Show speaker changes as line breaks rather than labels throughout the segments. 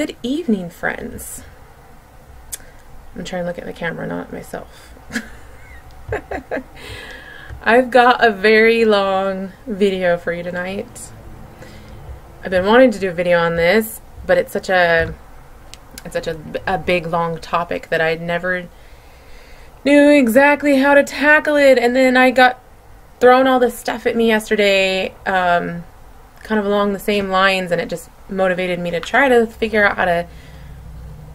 Good evening, friends. I'm trying to look at the camera, not myself. I've got a very long video for you tonight. I've been wanting to do a video on this, but it's such a big, long topic that I never knew exactly how to tackle it. And then I got thrown all this stuff at me yesterday, kind of along the same lines, and it just motivated me to try to figure out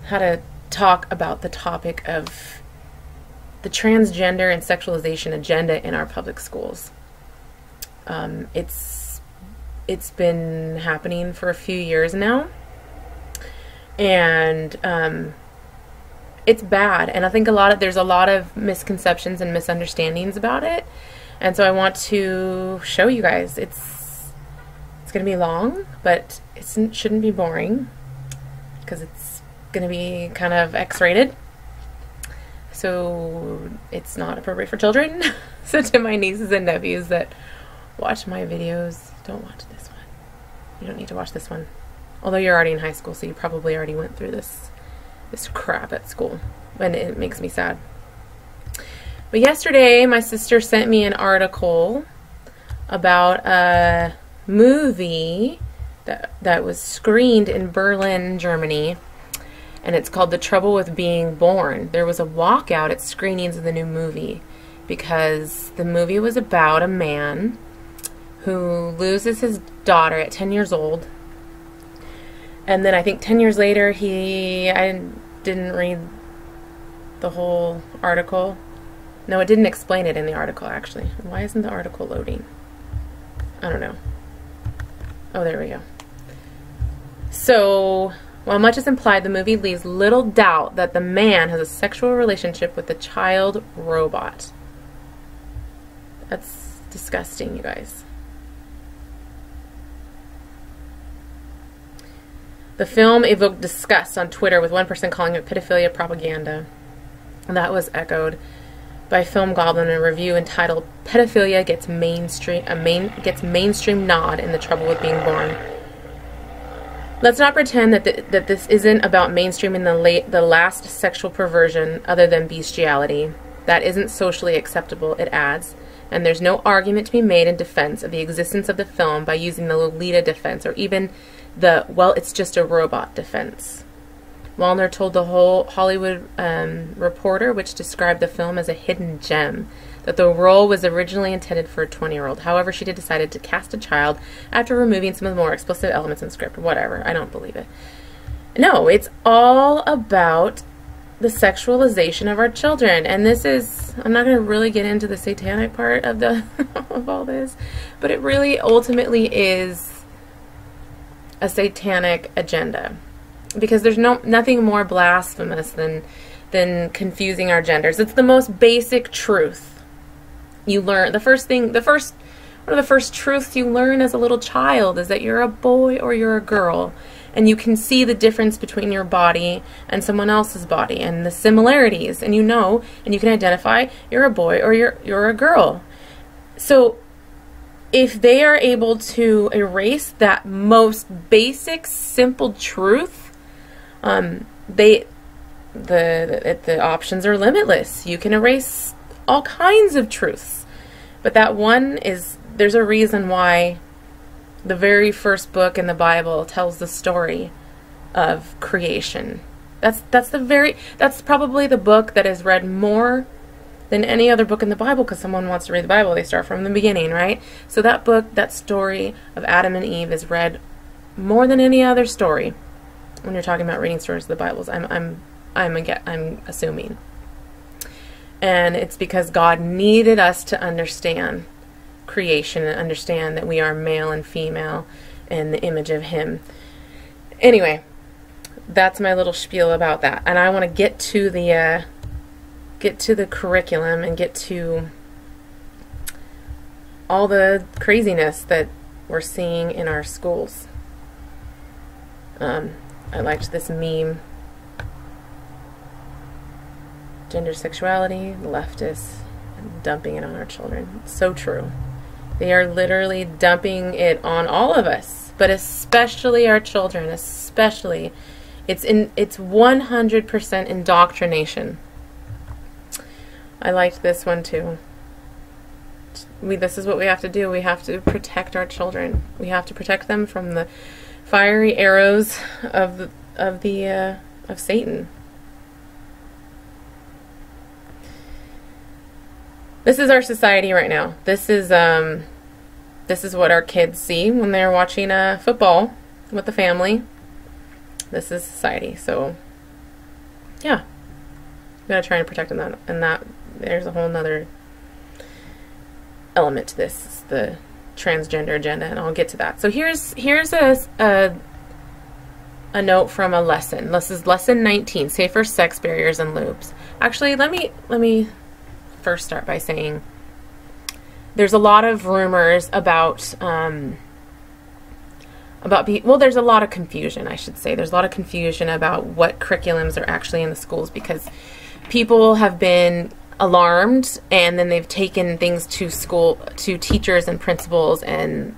how to talk about the topic of the transgender and sexualization agenda in our public schools. It's been happening for a few years now, and it's bad, and I think there's a lot of misconceptions and misunderstandings about it, and so I want to show you guys. It's gonna be long, but it shouldn't be boring, because it's gonna be kind of X-rated, so it's not appropriate for children. So to my nieces and nephews that watch my videos, don't watch this one. You don't need to watch this one. Although you're already in high school, so you probably already went through this crap at school, and it makes me sad. But yesterday, my sister sent me an article about a movie that was screened in Berlin, Germany, and it's called The Trouble with Being Born. There was a walkout at screenings of the new movie because the movie was about a man who loses his daughter at 10 years old. And then I think 10 years later, I didn't read the whole article. No, it didn't explain it in the article, actually. Why isn't the article loading? I don't know. Oh, there we go. So, while much is implied, the movie leaves little doubt that the man has a sexual relationship with the child robot. That's disgusting, you guys. The film evoked disgust on Twitter, with one person calling it pedophilia propaganda. And that was echoed by Film Goblin in a review entitled "Pedophilia Gets Mainstream Nod in The Trouble with Being Born." Let's not pretend that this isn't about mainstreaming the last sexual perversion other than bestiality. That isn't socially acceptable, it adds. And there's no argument to be made in defense of the existence of the film by using the Lolita defense, or even the, well, it's just a robot defense. Wallner told the whole Hollywood Reporter, which described the film as a hidden gem, that the role was originally intended for a 20-year-old. However, she decided to cast a child after removing some of the more explicit elements in the script. Whatever. I don't believe it. No, it's all about the sexualization of our children. And this is, I'm not going to really get into the satanic part of of all this, but it really ultimately is a satanic agenda, because there's nothing more blasphemous than confusing our genders. It's the most basic truth you learn. One of the first truths you learn as a little child is that you're a boy or you're a girl, and you can see the difference between your body and someone else's body and the similarities, and and you can identify you're a boy or you're a girl. So if they are able to erase that most basic, simple truth, the options are limitless. You can erase all kinds of truths, but that one there's a reason why the very first book in the Bible tells the story of creation. That's probably the book that is read more than any other book in the Bible, because someone wants to read the Bible, they start from the beginning, right? So that book, that story of Adam and Eve, is read more than any other story when you're talking about reading stories of the Bibles. I'm assuming. And it's because God needed us to understand creation and understand that we are male and female in the image of Him. Anyway, that's my little spiel about that. And I want to get to the curriculum and get to all the craziness that we're seeing in our schools. I liked this meme. Gender sexuality, leftists, dumping it on our children. It's so true. They are literally dumping it on all of us, but especially our children, especially It's 100% indoctrination. I liked this one too. This is what we have to do. We have to protect our children. We have to protect them from the fiery arrows of Satan. This is our society right now. This is what our kids see when they're watching football with the family. This is society. So, yeah, we gotta try and protect them. And that there's a whole nother element to this. It's the transgender agenda, and I'll get to that. So here's a note from a lesson. This is lesson 19: safer sex barriers and loops. Actually, let me first start by saying there's a lot of rumors about there's a lot of confusion, I should say. There's a lot of confusion about what curriculums are actually in the schools, because people have been alarmed, and then they've taken things to school, to teachers and principals, and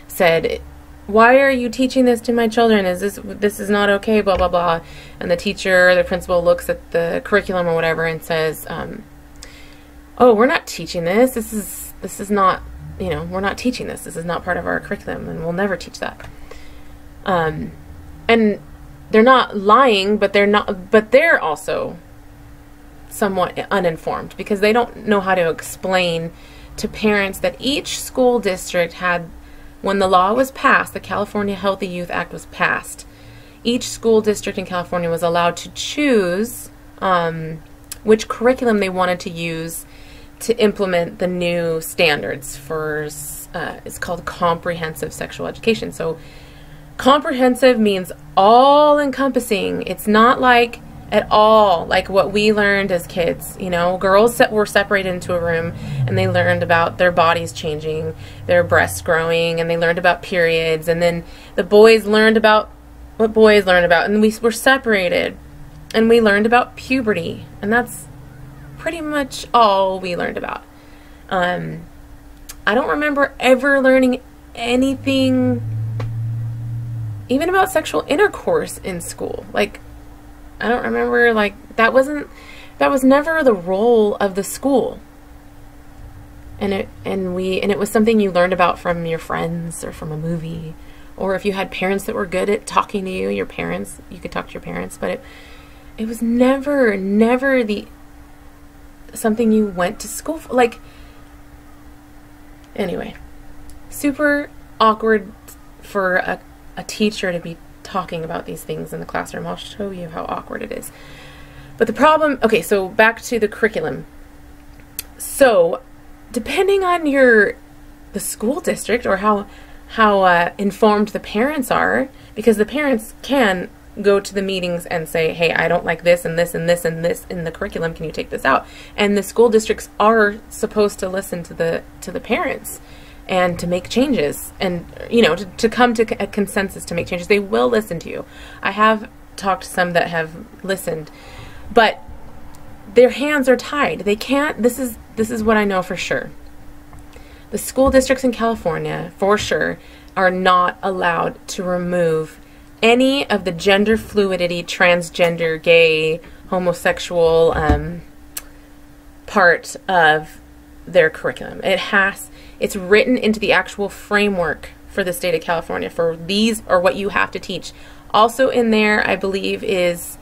said, why are you teaching this to my children? This is not okay, blah, blah, blah. And the teacher, the principal looks at the curriculum or whatever and says, oh, we're not teaching this. This is not, we're not teaching this. This is not part of our curriculum, and we'll never teach that. And they're not lying, but they're also somewhat uninformed, because they don't know how to explain to parents that each school district had, when the law was passed, the California Healthy Youth Act was passed, each school district in California was allowed to choose which curriculum they wanted to use to implement the new standards for, it's called comprehensive sexual education. So comprehensive means all-encompassing. It's not like at all like what we learned as kids. Girls that were separated into a room, and they learned about their bodies changing, their breasts growing, and they learned about periods, and then the boys learned about what boys learned about, and we were separated, and we learned about puberty, and that's pretty much all we learned about. I don't remember ever learning anything even about sexual intercourse in school. Like, I don't remember, like, that was never the role of the school. And it was something you learned about from your friends or from a movie, or if you had parents that were good at talking to you, you could talk to your parents, but it was never something you went to school for. Like, anyway, super awkward for a teacher to be talking about these things in the classroom. I'll show you how awkward it is. But the problem, okay, so back to the curriculum. So depending on the school district, or how informed the parents are, because the parents can go to the meetings and say, hey, I don't like this and this and this and this in the curriculum, can you take this out? And the school districts are supposed to listen to the parents and to make changes, and to come to a consensus to make changes. They will listen to you. I have talked to some that have listened, but their hands are tied. They can't. This is what I know for sure. The school districts in California, for sure, are not allowed to remove any of the gender fluidity, transgender, gay, homosexual part of their curriculum. It's written into the actual framework for the state of California for these, or what you have to teach. Also in there, I believe, it's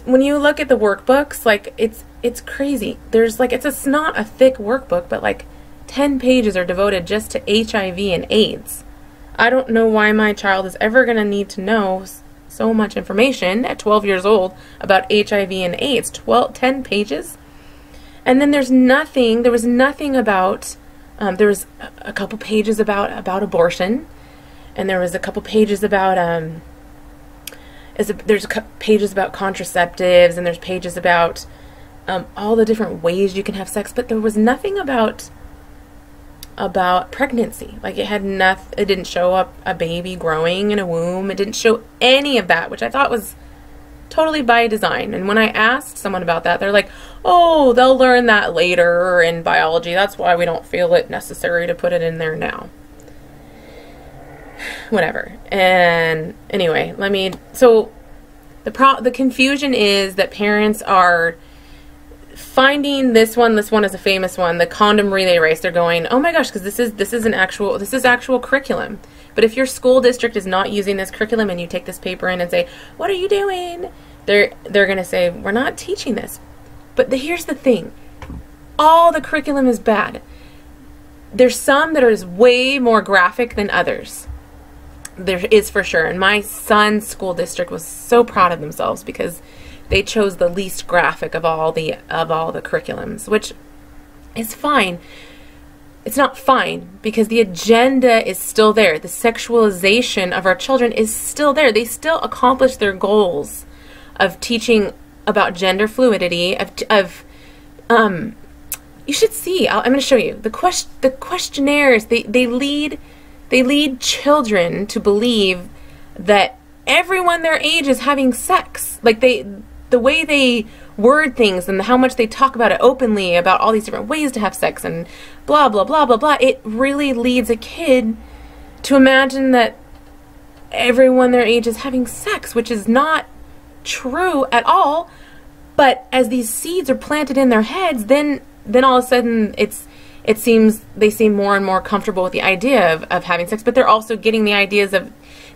when you look at the workbooks, like, it's crazy. There's like, it's not a thick workbook, but like 10 pages are devoted just to HIV and AIDS. I don't know why my child is ever going to need to know so much information at 12 years old about HIV and AIDS. 10 pages? And then there was nothing about, there was a couple pages about abortion, and there was a couple pages about, there's pages about contraceptives, and there's pages about all the different ways you can have sex, but there was nothing about pregnancy. Like, it didn't show up a baby growing in a womb. It didn't show any of that, which I thought was totally by design. And when I asked someone about that, they're like, oh, they'll learn that later in biology. That's why we don't feel it necessary to put it in there now. whatever. And anyway, so the confusion is that parents are finding this one is a famous one, the condom relay race. They're going, oh my gosh, because this is actual curriculum. But if your school district is not using this curriculum and you take this paper in and say, what are you doing? They're going to say, we're not teaching this. But here's the thing. All the curriculum is bad. There's some that are way more graphic than others. There is, for sure. And my son's school district was so proud of themselves because they chose the least graphic of all the curriculums, which is fine. It's not fine because the agenda is still there. The sexualization of our children is still there. They still accomplish their goals of teaching about gender fluidity, you should see, I'm going to show you the questionnaires. They lead children to believe that everyone their age is having sex. Like the way they word things and how much they talk about it openly, about all these different ways to have sex and blah, blah, blah, blah, blah. It really leads a kid to imagine that everyone their age is having sex, which is not true at all. But as these seeds are planted in their heads, then all of a sudden it seems they seem more and more comfortable with the idea of having sex, but they're also getting the ideas of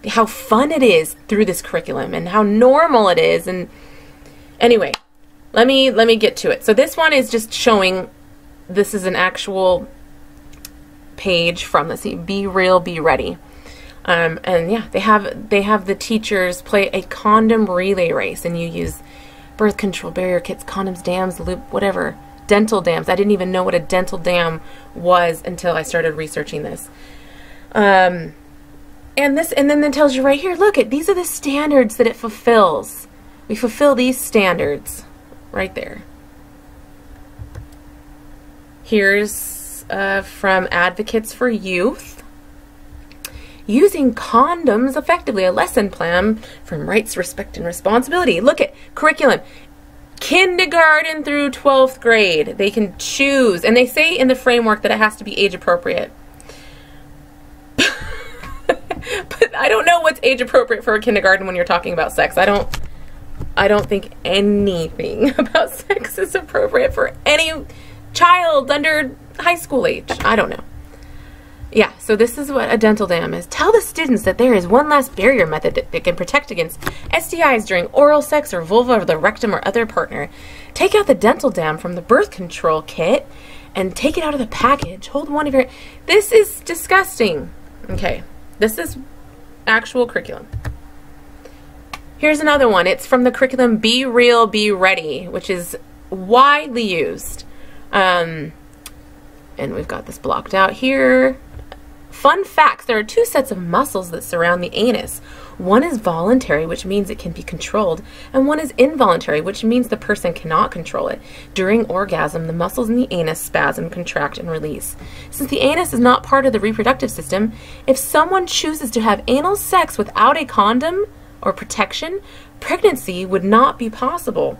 how fun it is through this curriculum and how normal it is. And anyway, let me get to it. So this one is just showing, this is an actual page from, let's see, Be Real, Be Ready. And yeah, they have the teachers play a condom relay race, and you use birth control, barrier kits, condoms, dams, loop, whatever. Dental dams. I didn't even know what a dental dam was until I started researching this. And then it tells you right here, look, these are the standards that it fulfills. We fulfill these standards right there. Here's from Advocates for Youth. Using condoms effectively, a lesson plan from rights, respect, and responsibility. Look at curriculum. Kindergarten through 12th grade. They can choose. And they say in the framework that it has to be age appropriate. But I don't know what's age appropriate for a kindergarten when you're talking about sex. I don't think anything about sex is appropriate for any child under high school age. I don't know. Yeah, so this is what a dental dam is. Tell the students that there is one last barrier method that can protect against STIs during oral sex or vulva or the rectum or other partner. Take out the dental dam from the birth control kit and take it out of the package. Hold one of your... This is disgusting. Okay, this is actual curriculum. Here's another one. It's from the curriculum Be Real, Be Ready, which is widely used. And we've got this blocked out here. Fun facts. There are two sets of muscles that surround the anus. One is voluntary, which means it can be controlled, and one is involuntary, which means the person cannot control it. During orgasm, the muscles in the anus spasm, contract, and release. Since the anus is not part of the reproductive system, if someone chooses to have anal sex without a condom or protection, pregnancy would not be possible.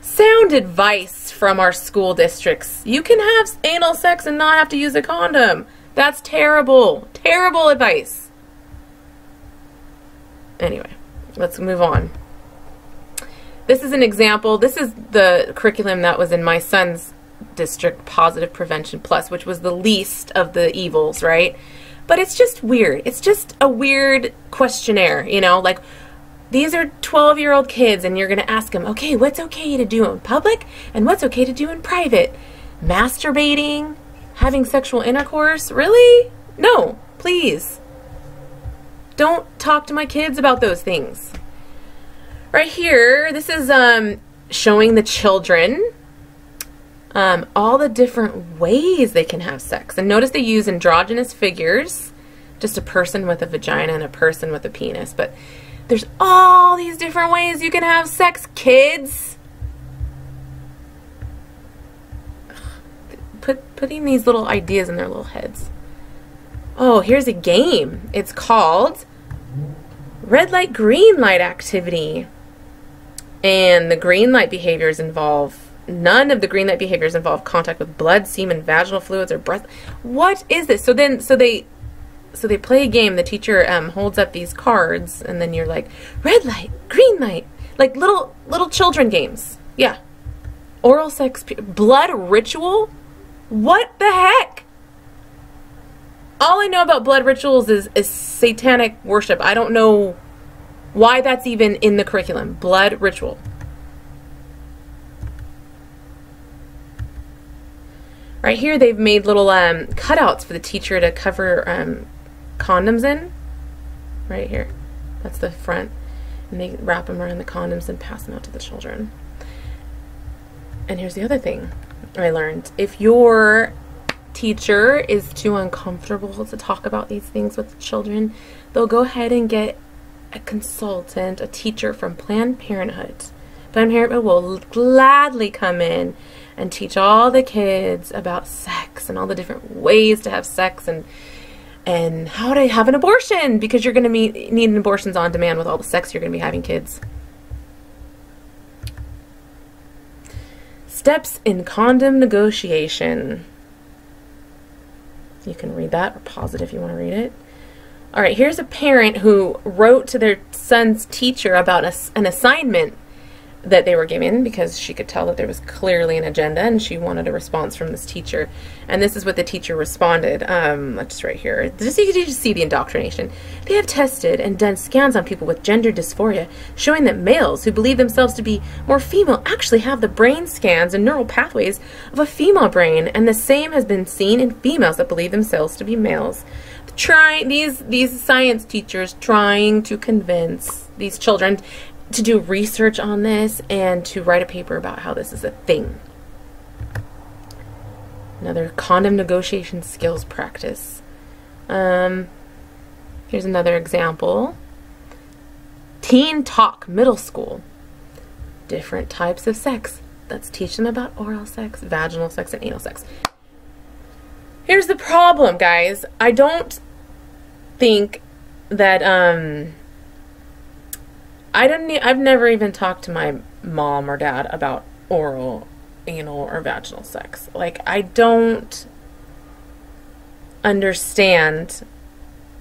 Sound advice from our school districts. You can have anal sex and not have to use a condom. That's terrible. Terrible advice. Anyway, let's move on. This is an example. This is the curriculum that was in my son's district, Positive Prevention Plus, which was the least of the evils, right? But it's just weird. It's just a weird questionnaire, you know, like these are 12-year-old kids and you're going to ask them, okay, what's okay to do in public and what's okay to do in private? Masturbating? Having sexual intercourse? Really? No, please. Don't talk to my kids about those things. Right here, this is showing the children all the different ways they can have sex. And notice they use androgynous figures, just a person with a vagina and a person with a penis. But there's all these different ways you can have sex, kids. Putting these little ideas in their little heads. Oh, here's a game. It's called Red Light, Green Light Activity. And the green light behaviors involve, none of the green light behaviors involve contact with blood, semen, vaginal fluids, or breath. What is this? So they so they play a game. The teacher holds up these cards, and then you're like, red light, green light, like little children games. Yeah. Oral sex, blood ritual? What the heck? All I know about blood rituals is satanic worship. I don't know why that's even in the curriculum. Blood ritual. Right here, they've made little cutouts for the teacher to cover condoms in. Right here. That's the front. And they wrap them around the condoms and pass them out to the children. And here's the other thing I learned. If your teacher is too uncomfortable to talk about these things with the children, they'll go ahead and get a consultant, a teacher from Planned Parenthood. Planned Parenthood will gladly come in and teach all the kids about sex and all the different ways to have sex and how to have an abortion, because you're going to need abortions on demand with all the sex you're going to be having, kids. Steps in condom negotiation. You can read that or pause it if you want to read it. All right, here's a parent who wrote to their son's teacher about an assignment that they were given, because she could tell that there was clearly an agenda and she wanted a response from this teacher. And this is what the teacher responded. Let's right here. Just so you can see the indoctrination. They have tested and done scans on people with gender dysphoria, showing that males who believe themselves to be more female actually have the brain scans and neural pathways of a female brain, and the same has been seen in females that believe themselves to be males. These science teachers trying to convince these children to do research on this and to write a paper about how this is a thing. Another condom negotiation skills practice. Here's another example. Teen Talk, middle school. Different types of sex. Let's teach them about oral sex, vaginal sex, and anal sex. Here's the problem, guys. I don't think that I've never even talked to my mom or dad about oral, anal, or vaginal sex. Like, I don't understand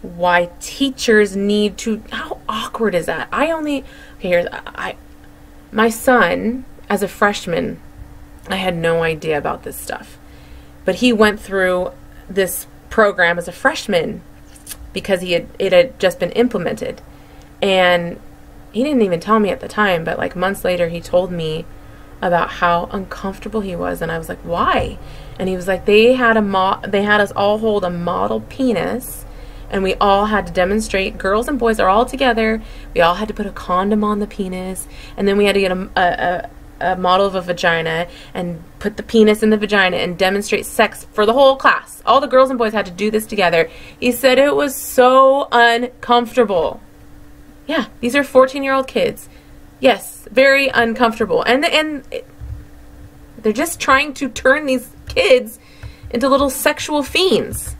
why teachers need to, how awkward is that? My son, as a freshman, I had no idea about this stuff. But he went through this program as a freshman because it had just been implemented. And he didn't even tell me at the time, but like months later he told me about how uncomfortable he was, and I was like, why? And he was like, they had us all hold a model penis, and we all had to demonstrate, girls and boys are all together, we all had to put a condom on the penis, and then we had to get a model of a vagina and put the penis in the vagina and demonstrate sex for the whole class. All the girls and boys had to do this together. He said it was so uncomfortable. Yeah, these are 14-year-old kids. Yes, very uncomfortable. And they're just trying to turn these kids into little sexual fiends.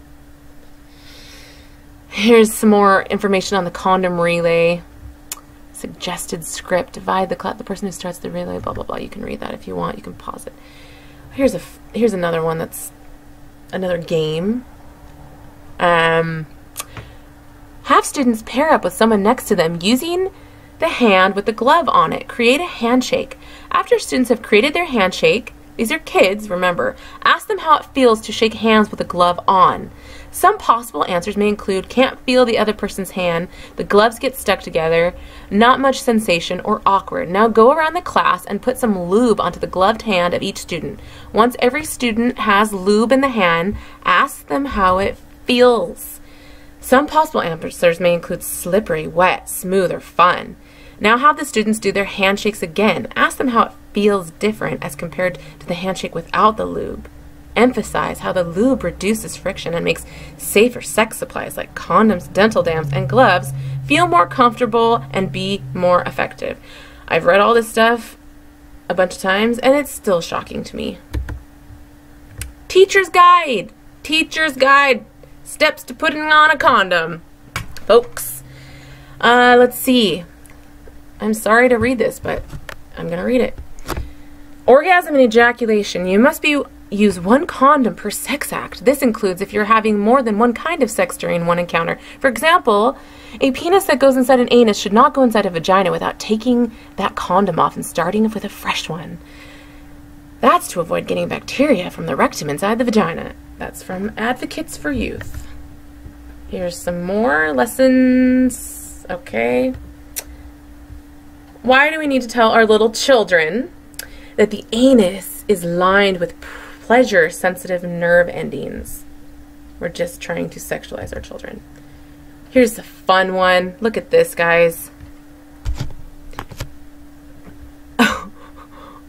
Here's some more information on the condom relay. Suggested script. Divide the person who starts the relay, blah, blah, blah. You can read that if you want. You can pause it. Here's another one that's another game. Have students pair up with someone next to them using the hand with the glove on it. Create a handshake. After students have created their handshake, these are kids, remember, ask them how it feels to shake hands with a glove on. Some possible answers may include can't feel the other person's hand, the gloves get stuck together, not much sensation, or awkward. Now go around the class and put some lube onto the gloved hand of each student. Once every student has lube in the hand, ask them how it feels. Some possible answers may include slippery, wet, smooth, or fun. Now have the students do their handshakes again. Ask them how it feels different as compared to the handshake without the lube. Emphasize how the lube reduces friction and makes safer sex supplies like condoms, dental dams, and gloves feel more comfortable and be more effective. I've read all this stuff a bunch of times and it's still shocking to me. Teacher's guide. Teacher's guide. Steps to putting on a condom. Folks. Let's see. I'm sorry to read this, but I'm going to read it. Orgasm and ejaculation. You must be use one condom per sex act. This includes if you're having more than one kind of sex during one encounter. For example, a penis that goes inside an anus should not go inside a vagina without taking that condom off and starting with a fresh one. That's to avoid getting bacteria from the rectum inside the vagina. That's from Advocates for Youth. Here's some more lessons. Okay. Why do we need to tell our little children that the anus is lined with pleasure-sensitive nerve endings? We're just trying to sexualize our children. Here's a fun one. Look at this, guys.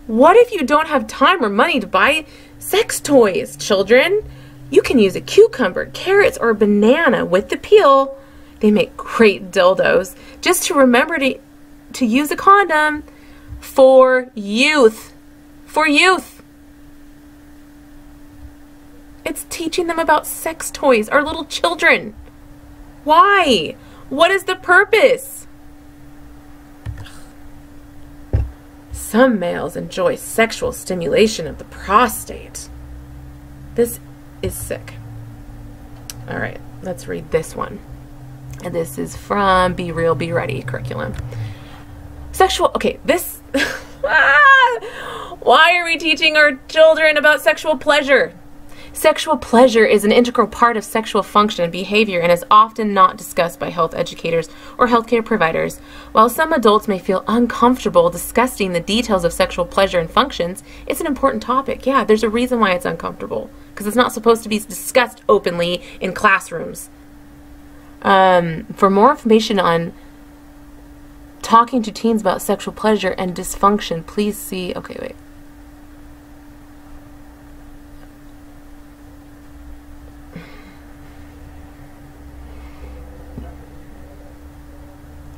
What if you don't have time or money to buy sex toys, children? You can use a cucumber, carrots, or a banana with the peel. They make great dildos. Just to remember to use a condom for youth. For youth. It's teaching them about sex toys, our little children. Why? What is the purpose? Some males enjoy sexual stimulation of the prostate. This is sick. All right, let's read this one. And this is from Be Real, Be Ready curriculum. Okay, this... Why are we teaching our children about sexual pleasure? Sexual pleasure is an integral part of sexual function and behavior and is often not discussed by health educators or healthcare providers. While some adults may feel uncomfortable discussing the details of sexual pleasure and functions, it's an important topic. Yeah, there's a reason why it's uncomfortable, because it's not supposed to be discussed openly in classrooms. For more information on talking to teens about sexual pleasure and dysfunction, please see... Okay, wait.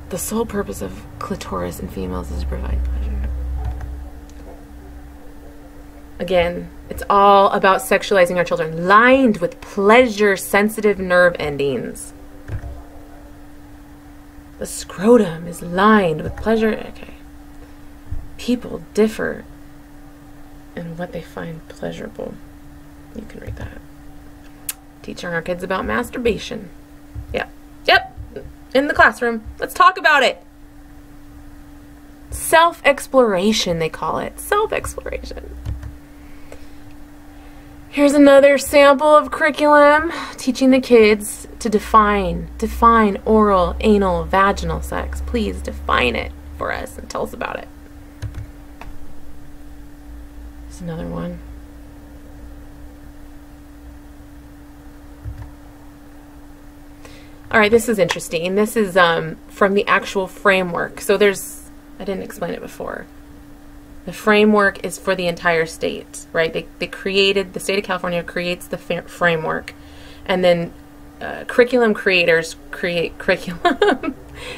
The sole purpose of clitoris in females is to provide pleasure. Again, it's all about sexualizing our children, lined with pleasure-sensitive nerve endings. The scrotum is lined with pleasure. Okay. People differ in what they find pleasurable. You can read that. Teaching our kids about masturbation. Yep. Yep. In the classroom. Let's talk about it. Self-exploration, they call it. Self-exploration. Here's another sample of curriculum teaching the kids to define oral, anal, vaginal sex. Please define it for us and tell us about it. Here's another one. All right, this is interesting. This is from the actual framework. So I didn't explain it before. The framework is for the entire state, right? The state of California creates the framework, and then curriculum creators create curriculum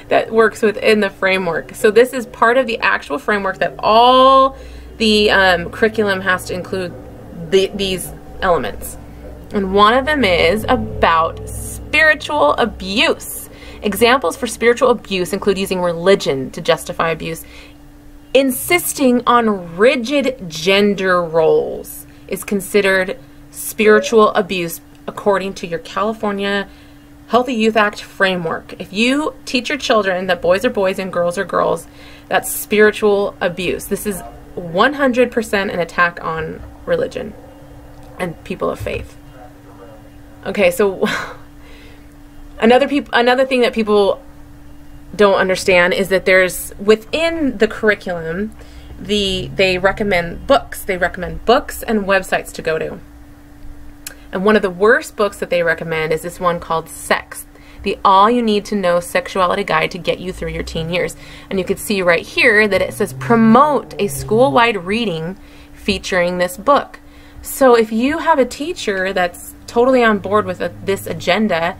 that works within the framework. So this is part of the actual framework that all the curriculum has to include these elements. And one of them is about spiritual abuse. Examples for spiritual abuse include using religion to justify abuse. Insisting on rigid gender roles is considered spiritual abuse according to your California Healthy Youth Act framework. If you teach your children that boys are boys and girls are girls, that's spiritual abuse. This is 100% an attack on religion and people of faith. Okay, so another thing that people don't understand is that there's within the curriculum they recommend books. They recommend books and websites to go to. And one of the worst books that they recommend is this one called Sex, the All You Need to Know Sexuality Guide to Get You Through Your Teen Years. And you can see right here that it says promote a school-wide reading featuring this book. So if you have a teacher that's totally on board with this agenda,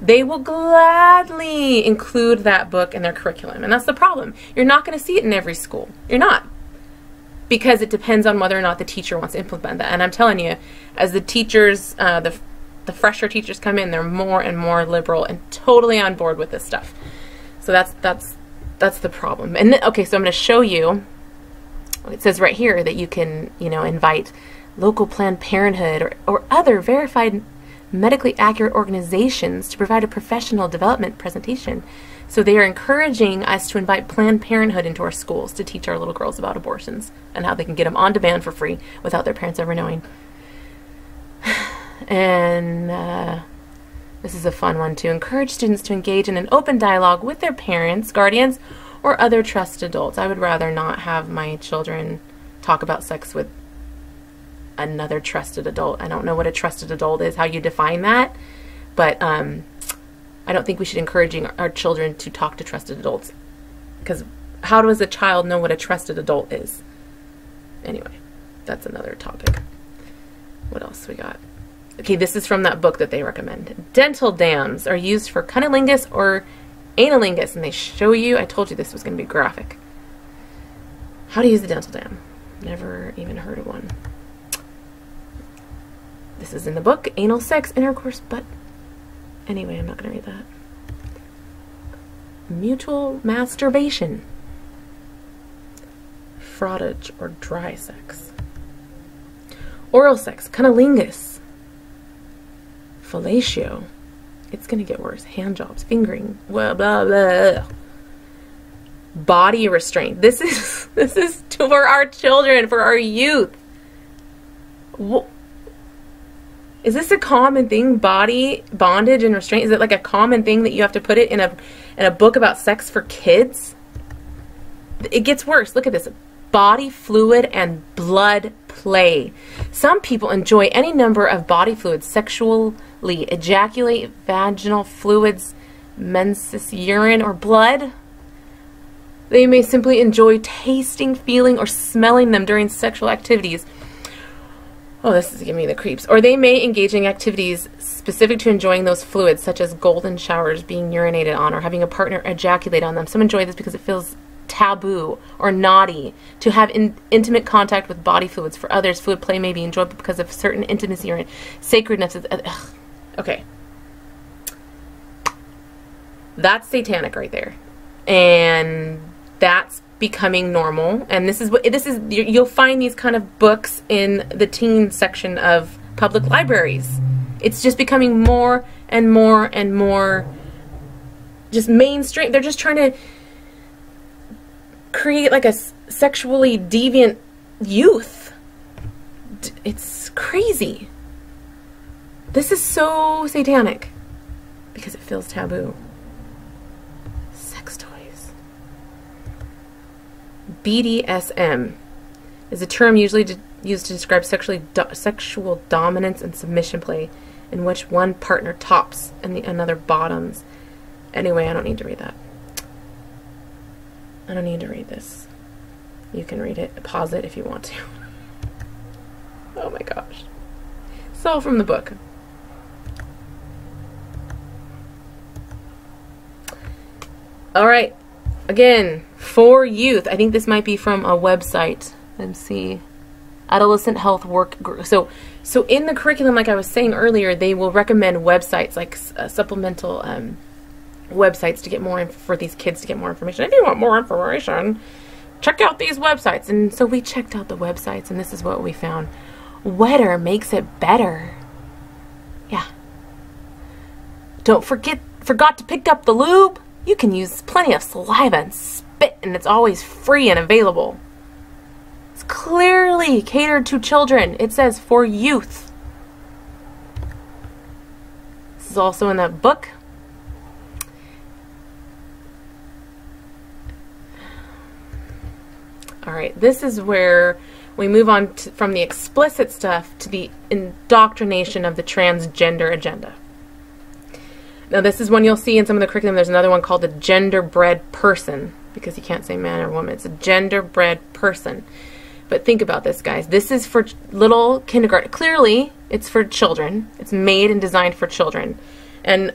they will gladly include that book in their curriculum. And that's the problem. You're not going to see it in every school. You're not. Because it depends on whether or not the teacher wants to implement that. And I'm telling you, as the teachers, the fresher teachers come in, they're more and more liberal and totally on board with this stuff. So that's the problem. And okay, so I'm going to show you. It says right here that you can, invite local Planned Parenthood, or other verified medically accurate organizations to provide a professional development presentation. So they are encouraging us to invite Planned Parenthood into our schools to teach our little girls about abortions and how they can get them on demand for free without their parents ever knowing. And this is a fun one too. Encourage students to engage in an open dialogue with their parents, guardians, or other trusted adults. I would rather not have my children talk about sex with another trusted adult. I don't know what a trusted adult is, how you define that, but I don't think we should encourage our children to talk to trusted adults, because how does a child know what a trusted adult is? Anyway, that's another topic. What else we got? Okay, this is from that book that they recommend. Dental dams are used for cunnilingus or analingus, and they show you, I told you this was going to be graphic, how to use the dental dam. Never even heard of one. This is in the book, Anal Sex, Intercourse, but anyway, I'm not going to read that. Mutual masturbation. Frottage or dry sex. Oral sex, cunnilingus. Fellatio. It's going to get worse. Hand jobs, fingering, blah, blah, blah. Body restraint. This is for our children, for our youth. Is this a common thing? Body bondage and restraint? Is it like a common thing that you have to put it in a book about sex for kids? It gets worse. Look at this. Body fluid and blood play. Some people enjoy any number of body fluids sexually. Ejaculate, vaginal fluids, menses, urine, or blood. They may simply enjoy tasting, feeling, or smelling them during sexual activities. Oh, this is giving me the creeps. Or they may engage in activities specific to enjoying those fluids, such as golden showers, being urinated on, or having a partner ejaculate on them. Some enjoy this because it feels taboo or naughty to have intimate contact with body fluids. For others, fluid play may be enjoyable because of certain intimacy or sacredness. Okay. That's satanic right there. And that's becoming normal, and you'll find these kind of books in the teen section of public libraries. It's just becoming more and more and more just mainstream. They're just trying to create like a sexually deviant youth. It's crazy. This is so satanic because it feels taboo. Sex toys. BDSM is a term usually used to describe sexual dominance and submission play in which one partner tops and the another bottoms. Anyway, I don't need to read that. I don't need to read this. You can read it. Pause it if you want to. Oh my gosh. It's all from the book. All right. Again, for youth. I think this might be from a website. Let's see. Adolescent Health Work Group. So in the curriculum, like I was saying earlier, they will recommend websites, like supplemental websites to get more for these kids to get more information. If you want more information, check out these websites. And so we checked out the websites, and this is what we found. Wetter makes it better. Yeah. Forgot to pick up the lube? You can use plenty of saliva and spit, and it's always free and available. It's clearly catered to children. It says for youth. This is also in that book. All right, this is where we move on from the explicit stuff to the indoctrination of the transgender agenda. Now, this is one you'll see in some of the curriculum. There's another one called the gender-bred person, because you can't say man or woman. It's a gender-bred person. But think about this, guys. This is for little kindergarten. Clearly, it's for children. It's made and designed for children. And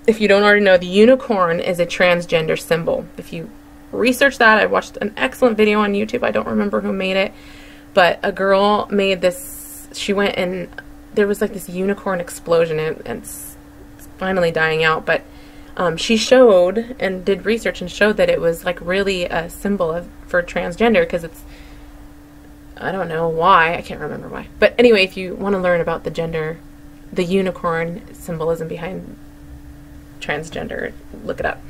if you don't already know, the unicorn is a transgender symbol. If you research that, I watched an excellent video on YouTube. I don't remember who made it. But a girl made this. She went and there was like this unicorn explosion, and it's finally dying out, but she showed and did research and showed that it was like really a symbol for transgender, because it's I don't know why. I can't remember why. But anyway, if you want to learn about the gender, the unicorn symbolism behind transgender, look it up.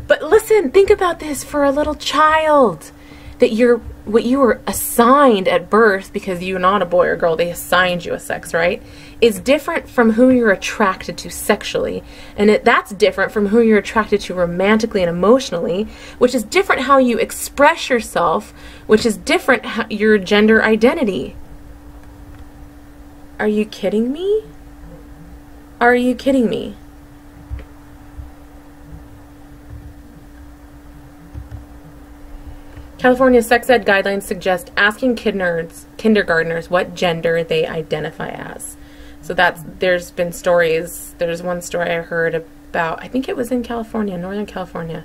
But listen, think about this for a little child. That what you were assigned at birth, because you're not a boy or girl, they assigned you a sex, right? Is different from who you're attracted to sexually. And that's different from who you're attracted to romantically and emotionally, which is different how you express yourself, which is different your gender identity. Are you kidding me? Are you kidding me? California sex ed guidelines suggest asking kindergartners what gender they identify as. So there's been stories. There's one story I heard about, I think it was in California, Northern California,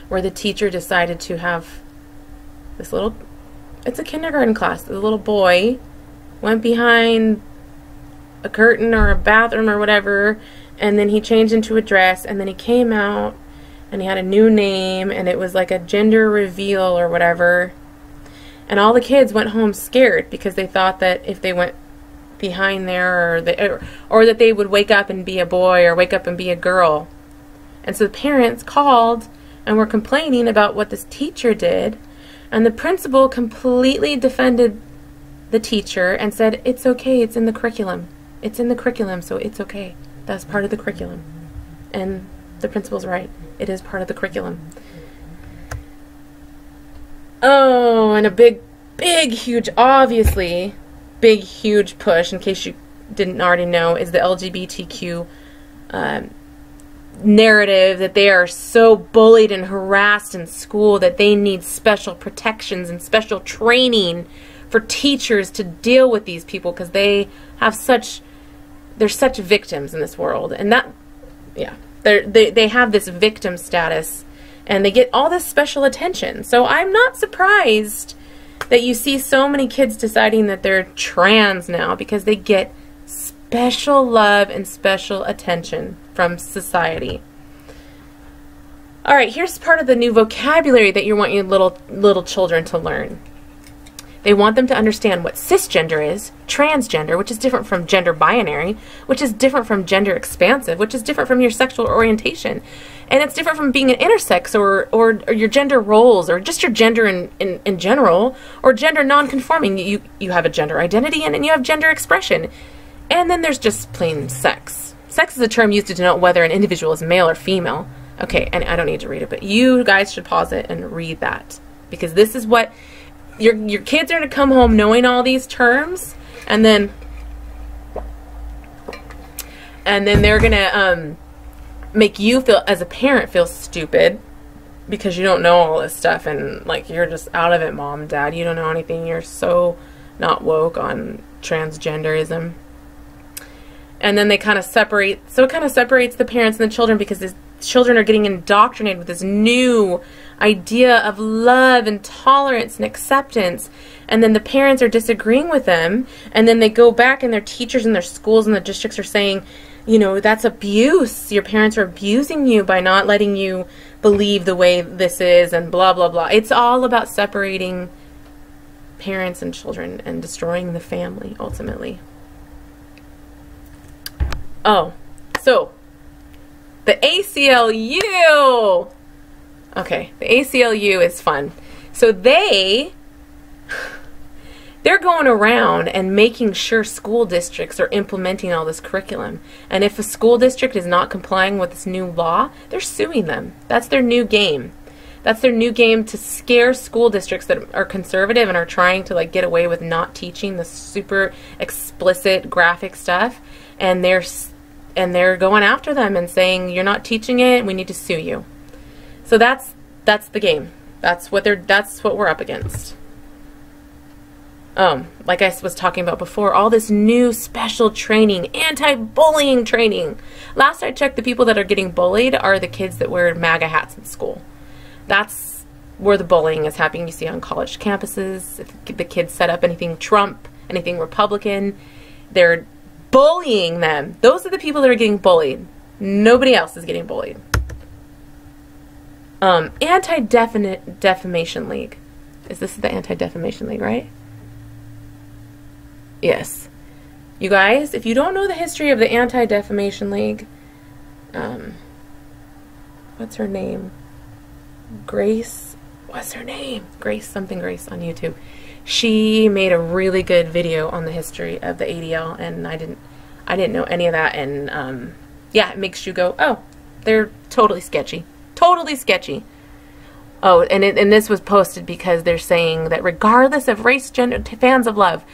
where the teacher decided to have this it's a kindergarten class. The little boy went behind a curtain or a bathroom or whatever, and then he changed into a dress, and then he came out, and he had a new name, and it was like a gender reveal or whatever. And all the kids went home scared because they thought that if they went behind there or that they would wake up and be a boy or wake up and be a girl. And so the parents called and were complaining about what this teacher did, and the principal completely defended the teacher and said, it's okay, it's in the curriculum. It's in the curriculum, so it's okay. That's part of the curriculum. And the principal's right. It is part of the curriculum. Oh, and a big, huge, obviously, big, huge push, in case you didn't already know, is the LGBTQ narrative that they are so bullied and harassed in school that they need special protections and special training for teachers to deal with these people because they're such victims in this world. And that, yeah. They have this victim status, and they get all this special attention. So I'm not surprised that you see so many kids deciding that they're trans now, because they get special love and special attention from society. All right, here's part of the new vocabulary that you want your little children to learn. They want them to understand what cisgender is, transgender, which is different from gender binary, which is different from gender expansive, which is different from your sexual orientation. And it's different from being an intersex or your gender roles, or just your gender in general, or gender non-conforming. You have a gender identity, and you have gender expression. And then there's just plain sex. Sex is a term used to denote whether an individual is male or female. Okay, and I don't need to read it, but you guys should pause it and read that, because this is what your kids are going to come home knowing all these terms, and then they're going to make you feel, as a parent, feel stupid because you don't know all this stuff, and like you're just out of it, mom, dad. You don't know anything. You're so not woke on transgenderism. And then they kind of separate, so it kind of separates the parents and the children, because the children are getting indoctrinated with this new idea of love and tolerance and acceptance, and then the parents are disagreeing with them, and then they go back, and their teachers and their schools and the districts are saying, you know, that's abuse. Your parents are abusing you by not letting you believe the way this is, and blah, blah, blah. It's all about separating parents and children and destroying the family, ultimately. Oh, so the ACLU. Okay, the ACLU is fun. So they're going around and making sure school districts are implementing all this curriculum. And if a school district is not complying with this new law, they're suing them. That's their new game. That's their new game to scare school districts that are conservative and are trying to like get away with not teaching the super explicit graphic stuff. And they're going after them and saying, you're not teaching it, we need to sue you. So that's the game. That's what we're up against. Like I was talking about before, all this new special training, anti-bullying training. Last I checked, the people that are getting bullied are the kids that wear MAGA hats in school. That's where the bullying is happening. You see on college campuses, if the kids set up anything Trump, anything Republican, they're bullying them. Those are the people that are getting bullied. Nobody else is getting bullied. Anti-Defamation League. Is this the Anti-Defamation League, right? Yes. You guys, if you don't know the history of the Anti-Defamation League, what's her name? Grace, what's her name? Grace something Grace on YouTube. She made a really good video on the history of the ADL, and I didn't know any of that, and yeah, it makes you go, oh, they're totally sketchy. Totally sketchy. Oh, and this was posted because they're saying that regardless of race, gender, fans of love,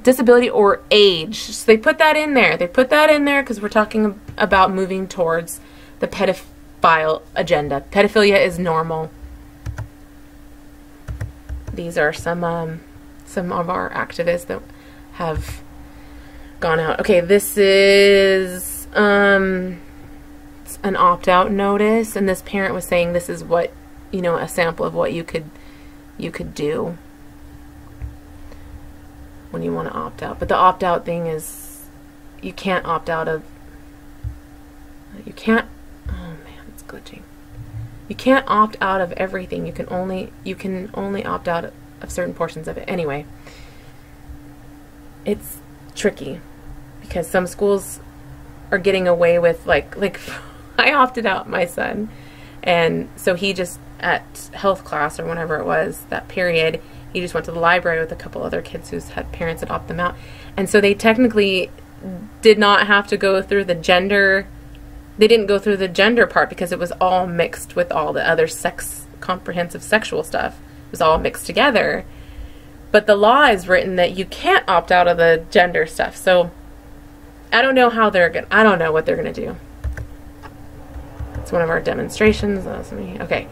disability, or age, so they put that in there. They put that in there because we're talking about moving towards the pedophile agenda. Pedophilia is normal. These are some of our activists that have gone out. Okay, this is an opt-out notice, and this parent was saying this is what, you know, a sample of what you could do when you want to opt out. But the opt-out thing is you can't opt out of, you can't, oh man, it's glitching. You can't opt out of everything. You can only opt out of certain portions of it. Anyway, it's tricky because some schools are getting away with like I opted out my son, and so he just, at health class or whenever it was, that period, he just went to the library with a couple other kids whose had parents that opt them out, and so they technically did not have to go through the gender. They didn't go through the gender part because it was all mixed with all the other comprehensive sexual stuff. It was all mixed together. But the law is written that you can't opt out of the gender stuff. So I don't know how I don't know what they're gonna do. It's one of our demonstrations. Okay.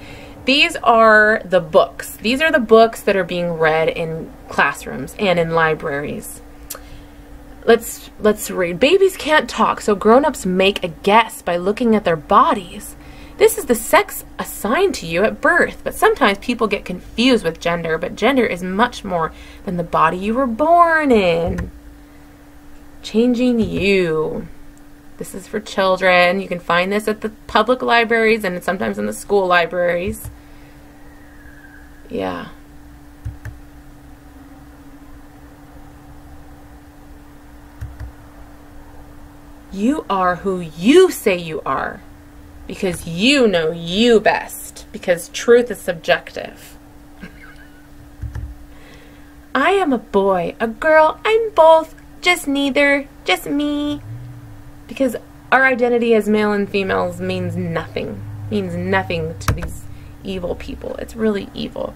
These are the books. These are the books that are being read in classrooms and in libraries. Let's read. Babies can't talk, so grown-ups make a guess by looking at their bodies. This is the sex assigned to you at birth, but sometimes people get confused with gender, but gender is much more than the body you were born in. Changing you. This is for children. You can find this at the public libraries and sometimes in the school libraries. Yeah. You are who you say you are, because you know you best, because truth is subjective. I am a boy, a girl, I'm both, just neither, just me. Because our identity as male and females means nothing. Means nothing to these evil people. It's really evil.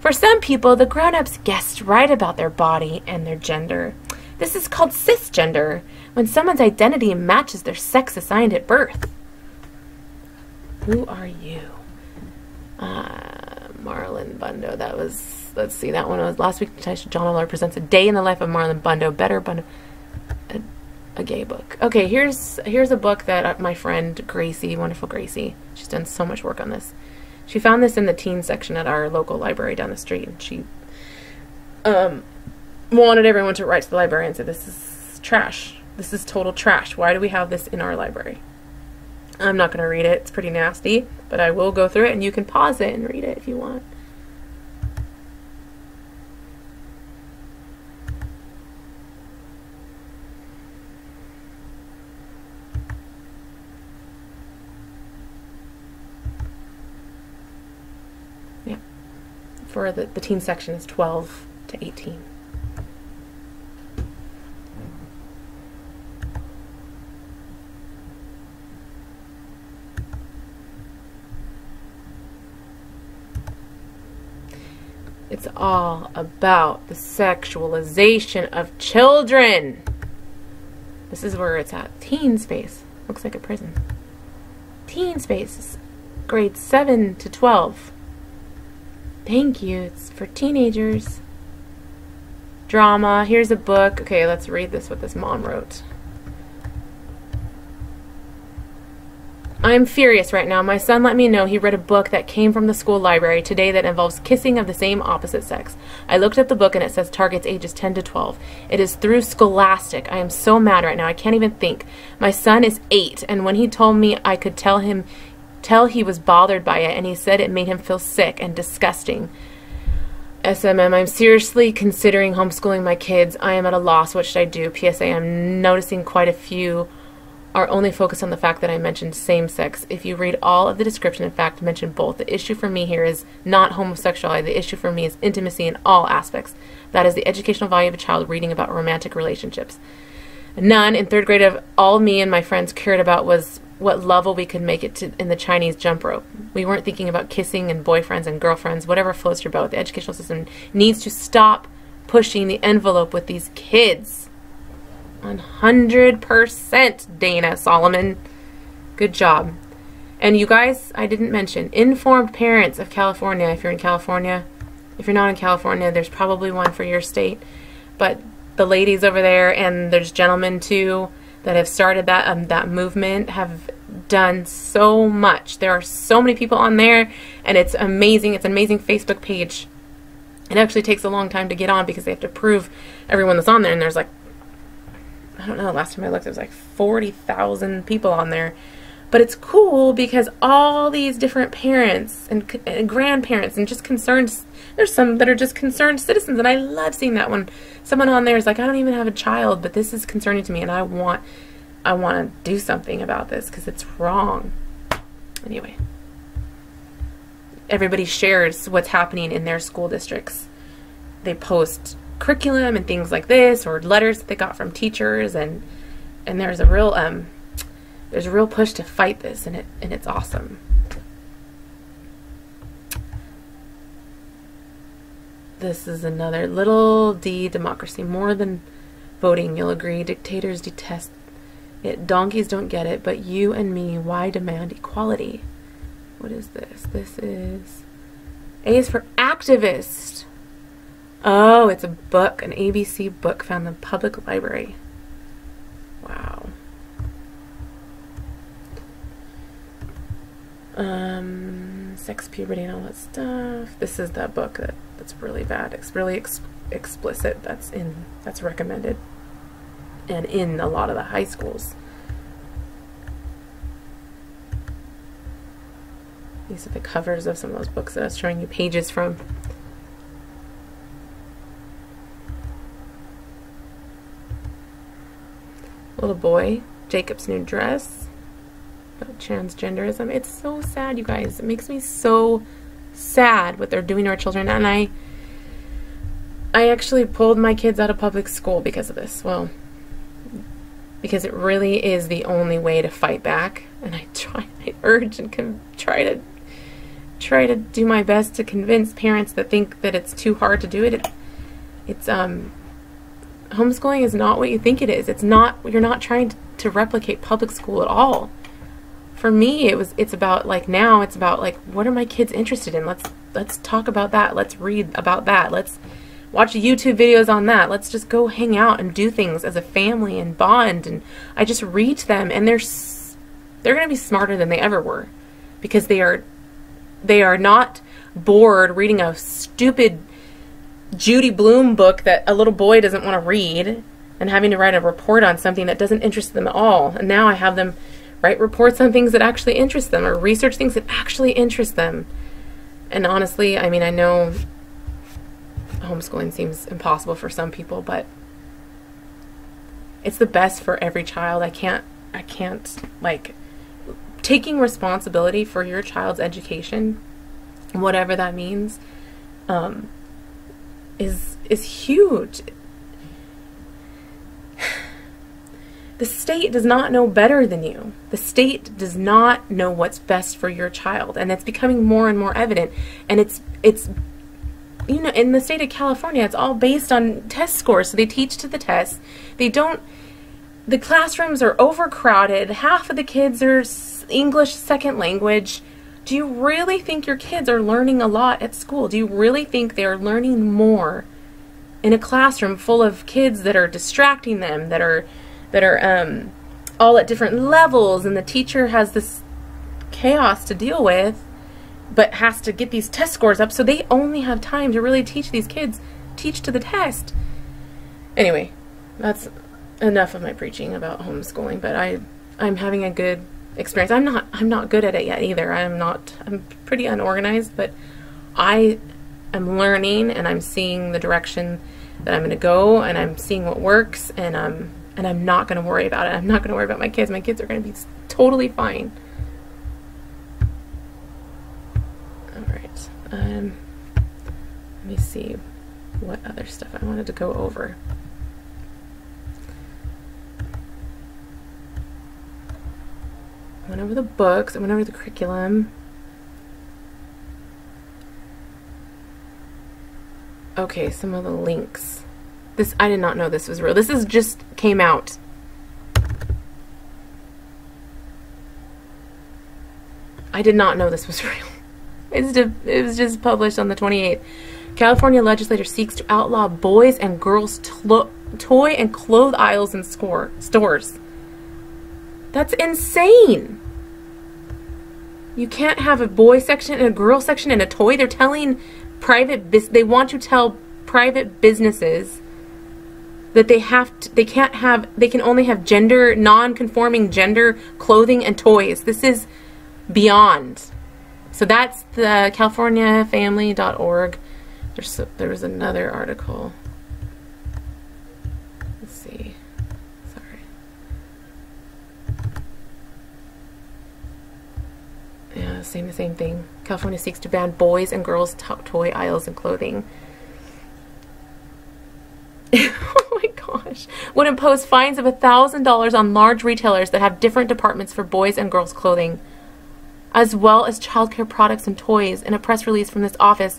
For some people, the grown-ups guessed right about their body and their gender. This is called cisgender, when someone's identity matches their sex assigned at birth. Who are you? Marlon Bundo. That was, let's see, that one was last week. John O'Laurin presents A Day in the Life of Marlon Bundo. Better Bundo. A gay book. Okay, here's a book that my friend Gracie, wonderful Gracie, she's done so much work on this. She found this in the teen section at our local library down the street, and she wanted everyone to write to the library and say, this is trash. This is total trash. Why do we have this in our library? I'm not going to read it. It's pretty nasty, but I will go through it, and you can pause it and read it if you want. Yeah. For the teen section is 12 to 18. It's all about the sexualization of children. This is where it's at. Teen space. Looks like a prison. Teen space. Grades 7 to 12. Thank you. It's for teenagers. Drama. Here's a book. Okay, let's read this, what this mom wrote. I'm furious right now. My son let me know he read a book that came from the school library today that involves kissing of the same opposite sex. I looked at the book and it says targets ages 10 to 12. It is through Scholastic. I am so mad right now. I can't even think. My son is 8, and when he told me I could tell he was bothered by it, and he said it made him feel sick and disgusting. SMM, I'm seriously considering homeschooling my kids. I am at a loss. What should I do? PSA, I'm noticing quite a few are only focused on the fact that I mentioned same-sex. If you read all of the description, in fact, mention both. The issue for me here is not homosexuality. The issue for me is intimacy in all aspects. That is the educational value of a child reading about romantic relationships. None in third grade of all me and my friends cared about was what level we could make it to in the Chinese jump rope. We weren't thinking about kissing and boyfriends and girlfriends, whatever floats your boat. The educational system needs to stop pushing the envelope with these kids. 100%, Dana Solomon. Good job. And you guys, I didn't mention, informed parents of California, if you're in California. If you're not in California, there's probably one for your state. But the ladies over there, and there's gentlemen too, that have started that movement, have done so much. There are so many people on there, and it's amazing. It's an amazing Facebook page. It actually takes a long time to get on because they have to prove everyone that's on there, and there's like, I don't know, last time I looked, there was like 40,000 people on there. But it's cool because all these different parents and grandparents and just concerned, there's some that are just concerned citizens, and I love seeing that when someone on there is like, I don't even have a child, but this is concerning to me, and I want to do something about this because it's wrong. Anyway, everybody shares what's happening in their school districts. They post curriculum and things like this, or letters that they got from teachers, and there's a real push to fight this, and it's awesome. This is another little D, democracy more than voting. You'll agree, dictators detest it. Donkeys don't get it, but you and me, why demand equality? What is this? This is A is for activist. Oh, it's a book, an ABC book found in the public library. Wow. Sex, puberty, and all that stuff. This is that book that's really bad. It's really explicit. That's recommended, and in a lot of the high schools. These are the covers of some of those books that I was showing you pages from. Little boy, Jacob's new dress. About transgenderism. It's so sad, you guys. It makes me so sad what they're doing to our children. And I actually pulled my kids out of public school because of this. Well, because it really is the only way to fight back. And I urge and try to do my best to convince parents that think that it's too hard to do it. Homeschooling is not what you think it is. It's not. You're not trying to replicate public school at all. For me, it's about like now. It's about like, what are my kids interested in? Let's talk about that. Let's read about that. Let's watch YouTube videos on that. Let's just go hang out and do things as a family and bond. And I just read to them, and they're going to be smarter than they ever were, because they are not bored reading a stupid Judy Blume book that a little boy doesn't want to read, and having to write a report on something that doesn't interest them at all. And now I have them write reports on things that actually interest them, or research things that actually interest them. And honestly, I mean, I know homeschooling seems impossible for some people, but it's the best for every child. I can't like, taking responsibility for your child's education, whatever that means, is huge. The state does not know better than you. The state does not know what's best for your child, and it's becoming more and more evident. And it's you know, in the state of California, it's all based on test scores. So they teach to the test. The classrooms are overcrowded. Half of the kids are English second language. Do you really think your kids are learning a lot at school? Do you really think they are learning more in a classroom full of kids that are distracting them, that are all at different levels, and the teacher has this chaos to deal with, but has to get these test scores up, so they only have time to really teach these kids, teach to the test. Anyway, that's enough of my preaching about homeschooling, but I'm having a good experience. I'm not good at it yet either. I'm pretty unorganized, but I I'm learning, and I'm seeing the direction that I'm going to go, and I'm seeing what works, and I'm not going to worry about it. I'm not going to worry about my kids. My kids are going to be totally fine. All right. Let me see what other stuff I wanted to go over. I went over the books. I went over the curriculum. Okay, some of the links. This, I did not know this was real. This is just came out. I did not know this was real. It was just published on the 28th. California legislature seeks to outlaw boys and girls toy and clothes aisles in stores. That's insane. You can't have a boy section and a girl section and a toy. They're telling they want to tell private businesses that they can only have non-conforming gender clothing and toys. This is beyond. So that's the californiafamily.org. There was another article. Let's see. Sorry. Yeah, the same thing. California seeks to ban boys and girls toy aisles and clothing. Oh my gosh. Would impose fines of $1,000 on large retailers that have different departments for boys and girls clothing, as well as childcare products and toys. In a press release from this office.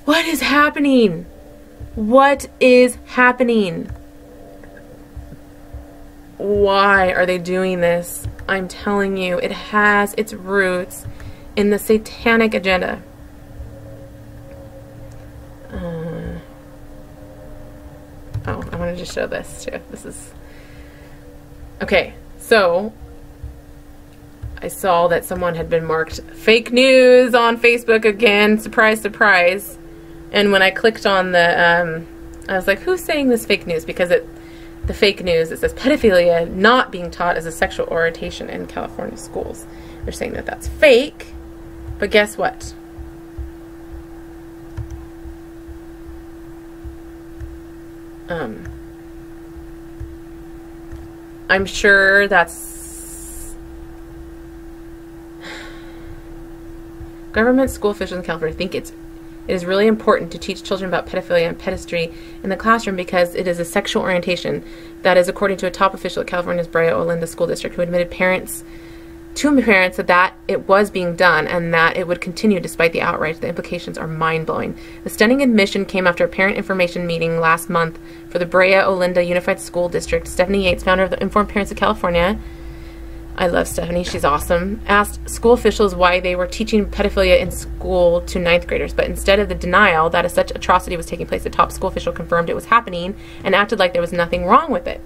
What is happening? What is happening? Why are they doing this? I'm telling you, it has its roots in the satanic agenda. Oh, I wanted to show this too. This is... Okay, so I saw that someone had been marked fake news on Facebook again. Surprise, surprise. And when I clicked on the, I was like, who's saying this fake news? Because the fake news, it says pedophilia not being taught as a sexual orientation in California schools. They're saying that that's fake, but guess what? I'm sure that's... Government school officials in California think it is really important to teach children about pedophilia and pedestry in the classroom because it is a sexual orientation. That is according to a top official at California's Brea Olinda School District who admitted to parents that it was being done and that it would continue despite the outrage. The implications are mind-blowing. The stunning admission came after a parent information meeting last month for the Brea Olinda Unified School District. Stephanie Yates, founder of the Informed Parents of California, I love Stephanie, she's awesome, asked school officials why they were teaching pedophilia in school to 9th graders, but instead of the denial that such atrocity was taking place, the top school official confirmed it was happening and acted like there was nothing wrong with it.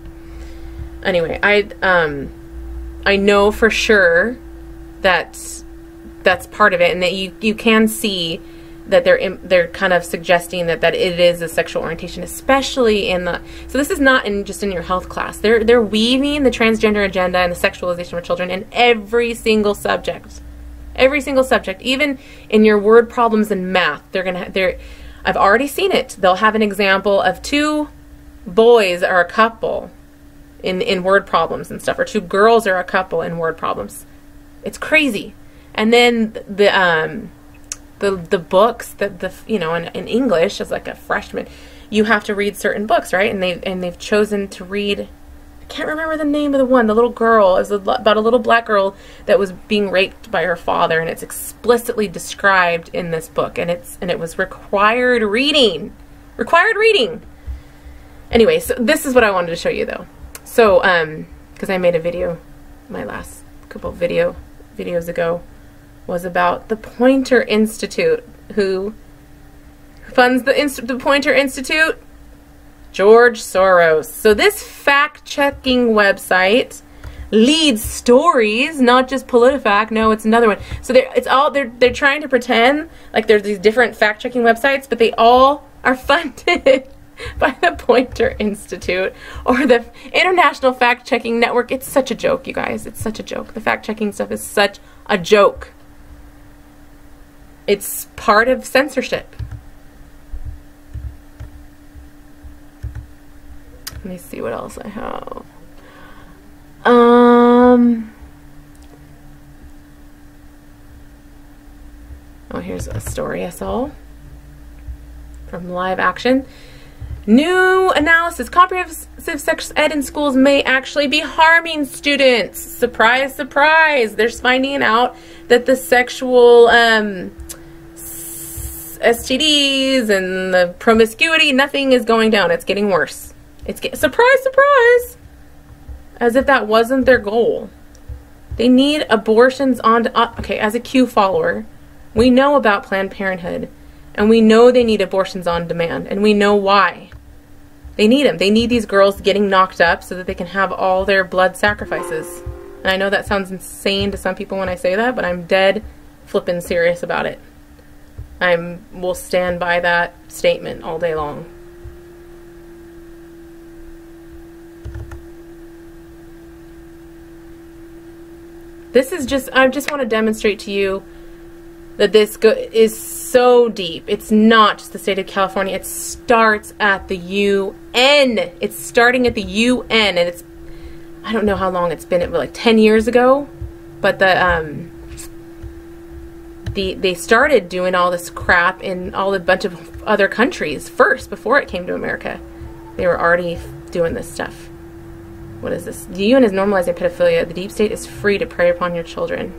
Anyway, I know for sure that that's part of it, and that you can see that they're kind of suggesting that it is a sexual orientation, especially in the... So this is not just in your health class. They're weaving the transgender agenda and the sexualization of children in every single subject. Every single subject. Even in your word problems in math, I've already seen it. They'll have an example of 2 boys or a couple in word problems and stuff, or 2 girls or a couple in word problems. It's crazy. And then the books that in English as like a freshman, you have to read certain books, right? And they've chosen to read, I can't remember the name of the one, the little girl. It was about a little black girl that was being raped by her father, and it's explicitly described in this book, and it was required reading. Required reading. Anyway, so this is what I wanted to show you though. So because I made a video, my last couple videos ago was about the Pointer Institute. Who funds the Pointer Institute? George Soros. So this fact-checking website leads stories, not just PolitiFact. No, it's another one. So they're trying to pretend like there's these different fact-checking websites, but they all are funded by the Pointer Institute or the International Fact-Checking Network. It's such a joke, you guys. It's such a joke. The fact-checking stuff is such a joke. It's part of censorship. Let me see what else I have. Oh, here's a story I saw from Live Action. New analysis: comprehensive sex ed in schools may actually be harming students. Surprise, surprise. They're finding out that the sexual STDs and the promiscuity, nothing is going down. It's getting worse. Surprise, surprise. As if that wasn't their goal. They need abortions on... okay, as a Q follower, we know about Planned Parenthood. And we know they need abortions on demand. And we know why. They need them. They need these girls getting knocked up so that they can have all their blood sacrifices. And I know that sounds insane to some people when I say that, but I'm dead flippin' serious about it. I will stand by that statement all day long. This is just, I just want to demonstrate to you that this is so deep. It's not just the state of California. It starts at the UN. It's starting at the UN, and it's, I don't know how long it's been, like 10 years ago, but they started doing all this crap in all a bunch of other countries first, before it came to America. They were already doing this stuff. What is this? The UN is normalizing pedophilia. The deep state is free to prey upon your children.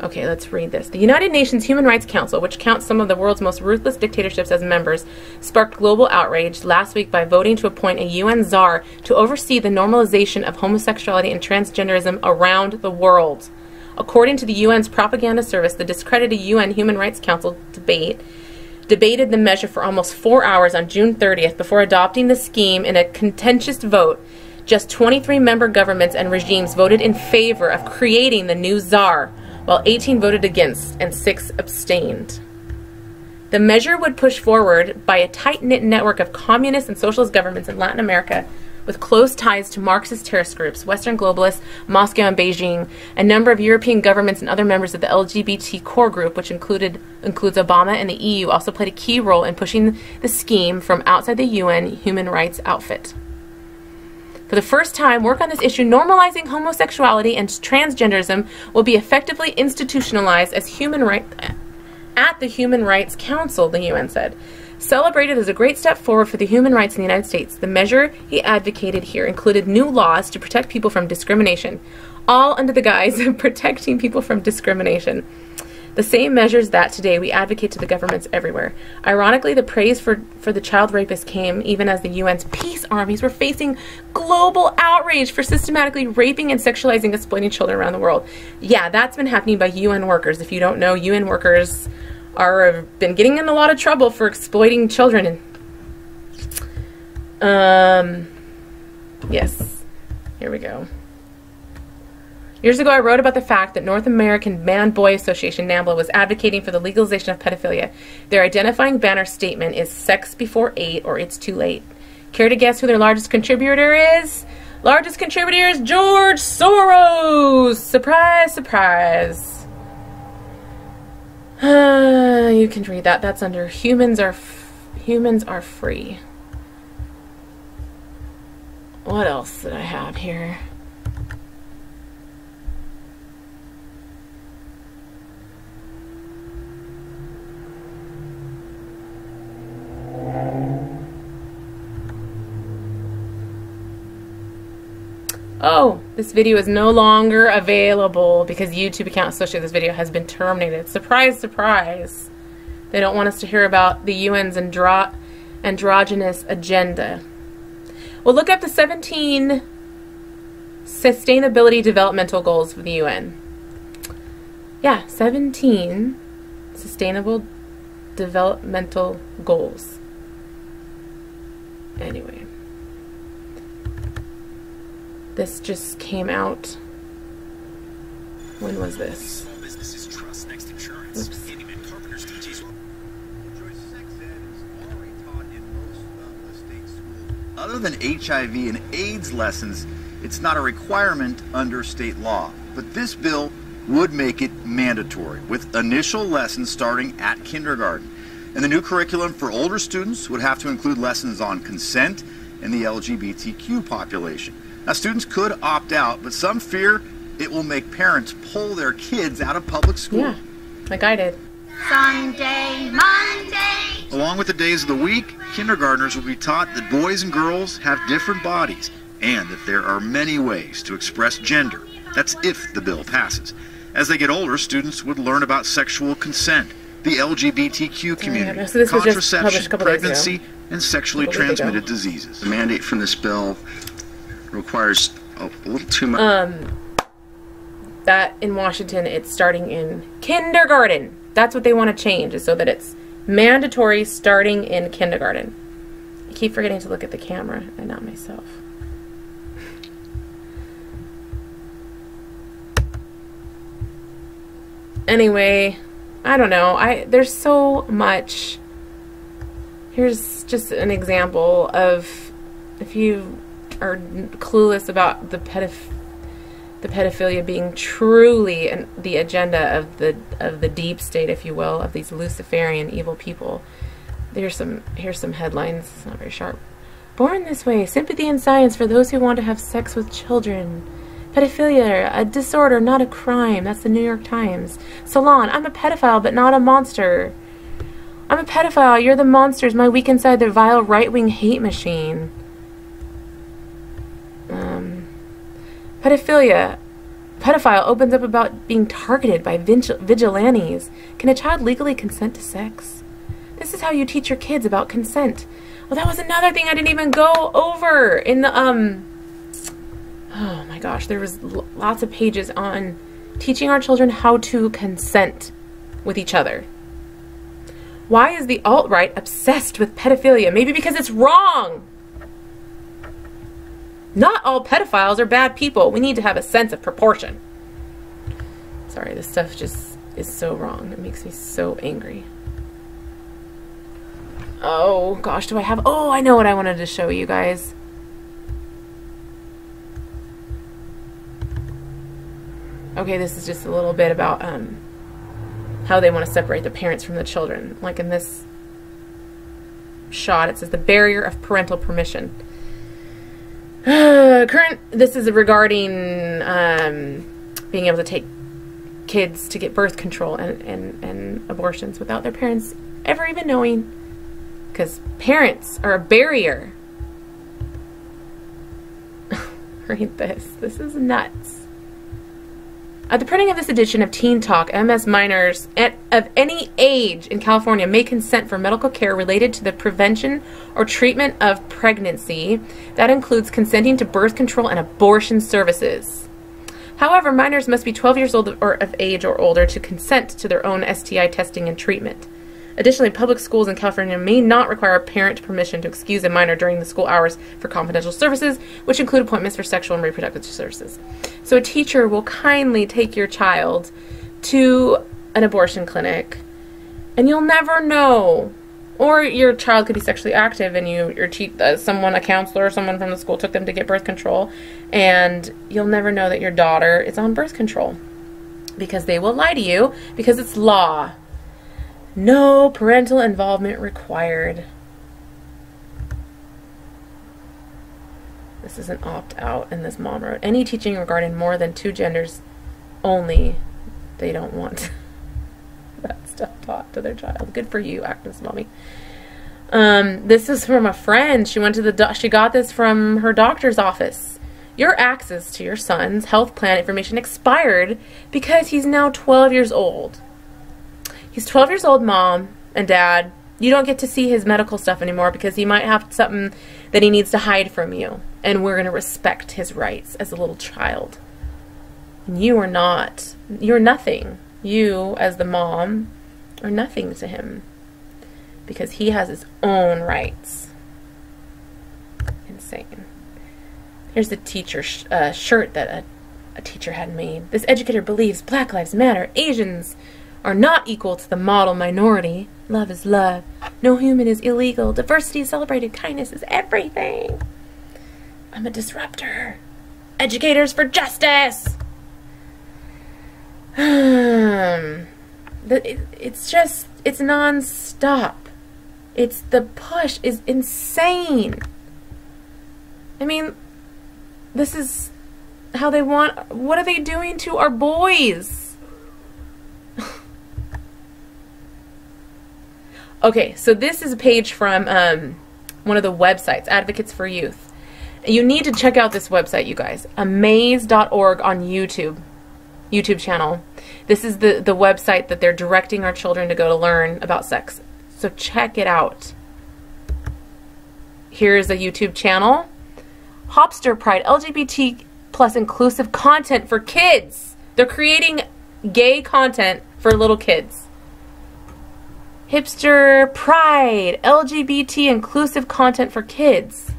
Okay, let's read this. The United Nations Human Rights Council, which counts some of the world's most ruthless dictatorships as members, sparked global outrage last week by voting to appoint a UN czar to oversee the normalization of homosexuality and transgenderism around the world. According to the UN's propaganda service, the discredited UN Human Rights Council debated the measure for almost 4 hours on June 30th before adopting the scheme in a contentious vote. Just 23 member governments and regimes voted in favor of creating the new czar, while 18 voted against and 6 abstained. The measure would push forward by a tight-knit network of communist and socialist governments in Latin America with close ties to Marxist terrorist groups, Western globalists, Moscow and Beijing. A number of European governments and other members of the LGBT core group, which includes Obama and the EU, also played a key role in pushing the scheme from outside the UN human rights outfit. For the first time, work on this issue normalizing homosexuality and transgenderism will be effectively institutionalized as human right at the Human Rights Council, the UN said. Celebrated as a great step forward for the human rights in the United States, the measure he advocated here included new laws to protect people from discrimination, all under the guise of protecting people from discrimination. The same measures that today we advocate to the governments everywhere. Ironically, the praise for the child rapists came even as the UN's peace armies were facing global outrage for systematically raping and sexualizing, exploiting children around the world. Yeah, that's been happening by UN workers. If you don't know, UN workers been getting in a lot of trouble for exploiting children. Yes, here we go. Years ago, I wrote about the fact that North American Man-Boy Association, NAMBLA, was advocating for the legalization of pedophilia. Their identifying banner statement is "Sex before 8 or it's too late." Care to guess who their largest contributor is? Largest contributor is George Soros! Surprise, surprise. You can read that. That's under humans are free. What else did I have here? Oh, this video is no longer available because YouTube account associated with this video has been terminated. Surprise, surprise. They don't want us to hear about the UN's androgynous agenda. Well, look up the 17 Sustainability Developmental Goals for the UN. Yeah, 17 Sustainable Developmental Goals. Anyway. This just came out. When was this? Oops.
Other than HIV and AIDS lessons, it's not a requirement under state law. But this bill would make it mandatory, with initial lessons starting at kindergarten. And the new curriculum for older students would have to include lessons on consent and the LGBTQ population. Now, students could opt out, but some fear it will make parents pull their kids out of public school.
Yeah, like I did.
Sunday, Monday.
Along with the days of the week, kindergartners will be taught that boys and girls have different bodies and that there are many ways to express gender. That's if the bill passes. As they get older, students would learn about sexual consent, the LGBTQ community,
So this was just published
contraception,
a couple days ago.
pregnancy, and sexually transmitted diseases.
The mandate from this bill requires a little too much.
That in Washington, it's starting in kindergarten. That's what they want to change, is so that it's mandatory starting in kindergarten. I keep forgetting to look at the camera and not myself. Anyway, I don't know. There's so much. Here's just an example of, if you are clueless about the pedophilia being truly the agenda of the deep state, if you will, of these Luciferian evil people. Here's some headlines. It's not very sharp. Born this way, sympathy and science for those who want to have sex with children. Pedophilia, a disorder, not a crime. That's the New York Times. Salon, I'm a pedophile, but not a monster. I'm a pedophile, you're the monsters, my weak inside the vile right-wing hate machine. Pedophile opens up about being targeted by vigilantes. Can a child legally consent to sex? This is how you teach your kids about consent. Well, that was another thing I didn't even go over in the, oh my gosh, there was lots of pages on teaching our children how to consent with each other. Why is the alt-right obsessed with pedophilia? Maybe because it's wrong. Not all pedophiles are bad people. We need to have a sense of proportion. Sorry, this stuff just is so wrong. It makes me so angry. Oh, gosh, do I have... Oh, I know what I wanted to show you guys. Okay, this is just a little bit about how they want to separate the parents from the children. Like in this shot, it says the barrier of parental permission. This is regarding being able to take kids to get birth control and abortions without their parents ever even knowing, because parents are a barrier. Read this. This is nuts. At the printing of this edition of Teen Talk, MS minors of any age in California may consent for medical care related to the prevention or treatment of pregnancy. That includes consenting to birth control and abortion services. However, minors must be 12 years old or of age or older to consent to their own STI testing and treatment. Additionally, public schools in California may not require parent permission to excuse a minor during the school hours for confidential services, which include appointments for sexual and reproductive services. So a teacher will kindly take your child to an abortion clinic, and you'll never know. Or your child could be sexually active, and a counselor or someone from the school took them to get birth control, and you'll never know that your daughter is on birth control, because they will lie to you, because it's law. No parental involvement required. This is an opt-out, and this mom wrote, any teaching regarding more than 2 genders only, they don't want that stuff taught to their child. Good for you, activist mommy. This is from a friend. She went to she got this from her doctor's office. Your access to your son's health plan information expired because he's now 12 years old. He's 12 years old, Mom and Dad. You don't get to see his medical stuff anymore because he might have something that he needs to hide from you. And we're going to respect his rights as a little child. And you are not. You're nothing. You, as the mom, are nothing to him. Because he has his own rights. Insane. Here's the teacher shirt that a teacher had made. This educator believes Black Lives Matter. Asians are not equal to the model minority. Love is love. No human is illegal. Diversity is celebrated. Kindness is everything. I'm a disruptor. Educators for justice. It's non-stop. The push is insane. I mean, this is how they want. What are they doing to our boys? Okay, so this is a page from one of the websites, Advocates for Youth. You need to check out this website, you guys. Amaze.org on YouTube channel. This is the website that they're directing our children to go to learn about sex. So check it out. Here's a YouTube channel. Hopster Pride, LGBT plus inclusive content for kids. They're creating gay content for little kids. Hipster Pride, LGBT inclusive content for kids.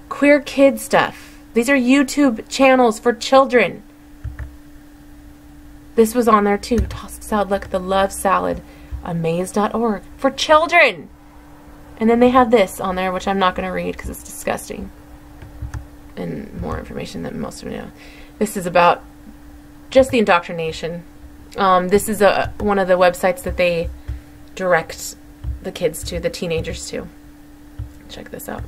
Queer kid stuff. These are YouTube channels for children. This was on there too. Tossed salad, look at the love salad. Amaze.org for children. And then they have this on there, which I'm not going to read because it's disgusting. And more information than most of you know. This is about just the indoctrination. This is one of the websites that they direct the kids to, the teenagers to. Check this out.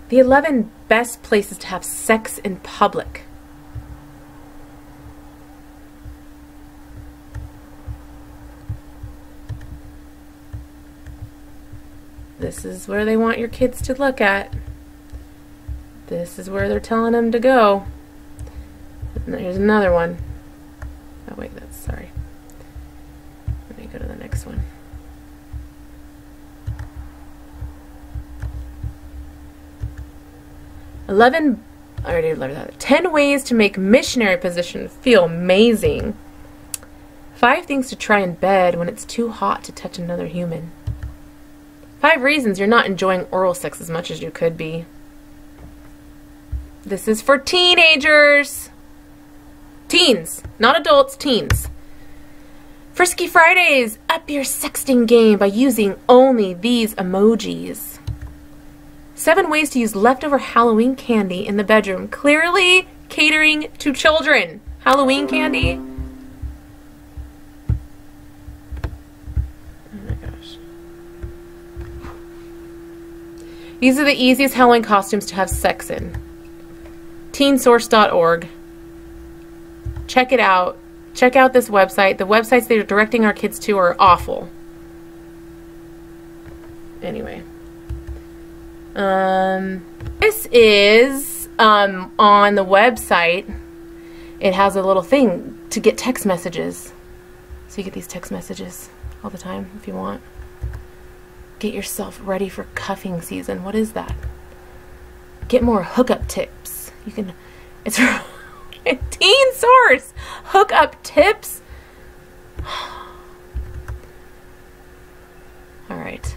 The 11 best places to have sex in public. This is where they want your kids to look at. This is where they're telling them to go. And here's another one. Oh wait, sorry. Let me go to the next one. I already learned that. 10 ways to make missionary position feel amazing. 5 things to try in bed when it's too hot to touch another human. 5 reasons you're not enjoying oral sex as much as you could be. This is for teenagers. Teens, not adults, teens. Frisky Fridays, up your sexting game by using only these emojis. 7 ways to use leftover Halloween candy in the bedroom, clearly catering to children. Halloween candy. Oh my gosh. These are the easiest Halloween costumes to have sex in. Teensource.org. Check it out. Check out this website. The websites they're directing our kids to are awful. Anyway. This is on the website. It has a little thing to get text messages. So you get these text messages all the time if you want. Get yourself ready for cuffing season. What is that? Get more hookup tips. You can, it's Teen Source. Hookup tips. All right.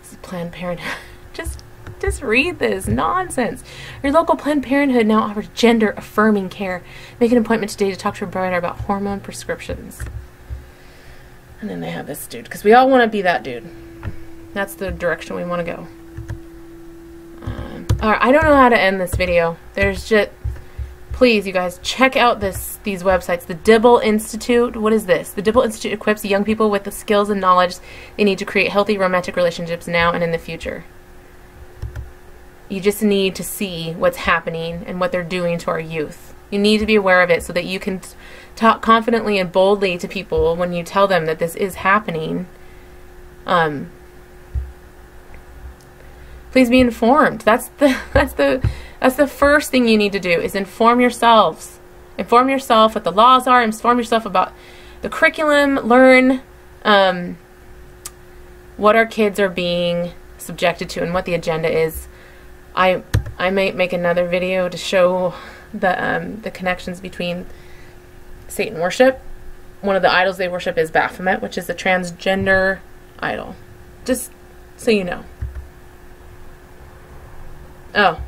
This is Planned Parenthood. Just read this nonsense. Your local Planned Parenthood now offers gender affirming care. Make an appointment today to talk to a provider about hormone prescriptions. And then they have this dude, because we all want to be that dude. That's the direction we want to go. Alright, I don't know how to end this video. There's just, please, you guys, check out these websites. The Dibble Institute. What is this? The Dibble Institute equips young people with the skills and knowledge they need to create healthy romantic relationships now and in the future. You just need to see what's happening and what they're doing to our youth. You need to be aware of it so that you can talk confidently and boldly to people when you tell them that this is happening. Please be informed. That's the first thing you need to do, is inform yourselves. Inform yourself what the laws are. Inform yourself about the curriculum. Learn what our kids are being subjected to and what the agenda is. I might make another video to show the connections between Satan worship. One of the idols they worship is Baphomet, which is a transgender idol. Just so you know. Oh,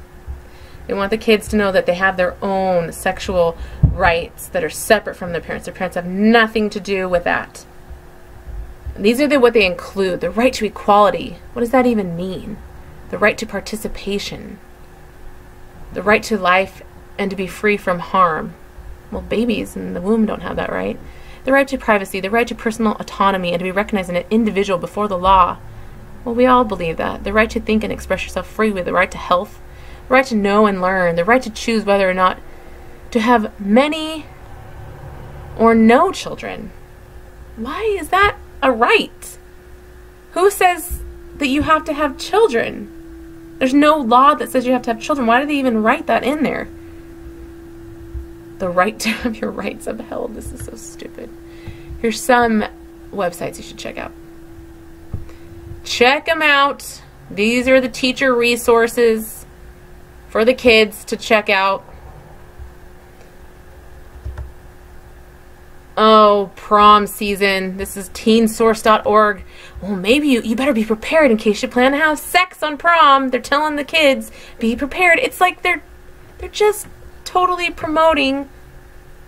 they want the kids to know that they have their own sexual rights that are separate from their parents. Their parents have nothing to do with that. These are what they include. The right to equality. What does that even mean? the right to participation, the right to life and to be free from harm. Well, babies in the womb don't have that right. The right to privacy, the right to personal autonomy and to be recognized as an individual before the law. Well, we all believe that. The right to think and express yourself freely, the right to health, the right to know and learn, the right to choose whether or not to have many or no children. Why is that a right? Who says that you have to have children? There's no law that says you have to have children. Why do they even write that in there? The right to have your rights upheld. This is so stupid. Here's some websites you should check out. Check them out. These are the teacher resources for the kids to check out. Oh, prom season. This is teensource.org. Well, maybe you better be prepared in case you plan to have sex on prom. They're telling the kids, be prepared. It's like they're just totally promoting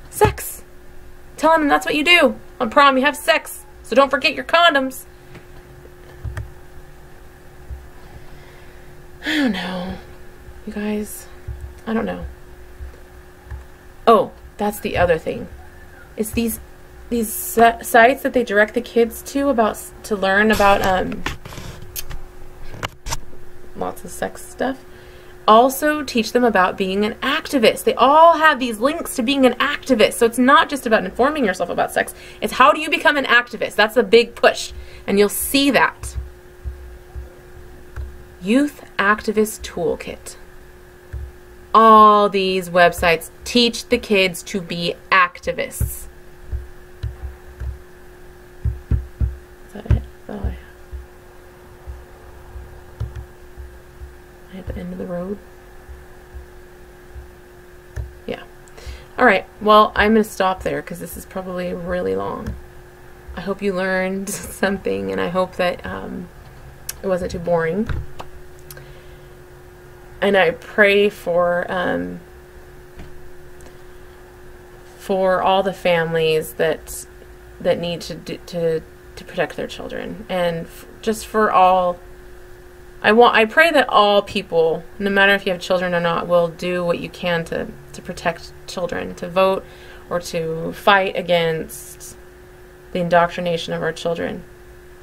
sex. Telling them that's what you do. On prom, you have sex. So don't forget your condoms. I don't know. You guys, I don't know. Oh, that's the other thing. It's these sites that they direct the kids to learn about lots of sex stuff. Also teach them about being an activist. They all have these links to being an activist. So it's not just about informing yourself about sex. It's how do you become an activist? That's a big push. And you'll see that. Youth Activist Toolkit. All these websites teach the kids to be activists. Is that it? Oh, I at the end of the road. Yeah. Alright, well, I'm going to stop there because this is probably really long. I hope you learned something, and I hope that it wasn't too boring. And I pray for all the families that need to protect their children, and just for all. I pray that all people, no matter if you have children or not, will do what you can to protect children, to vote or to fight against the indoctrination of our children.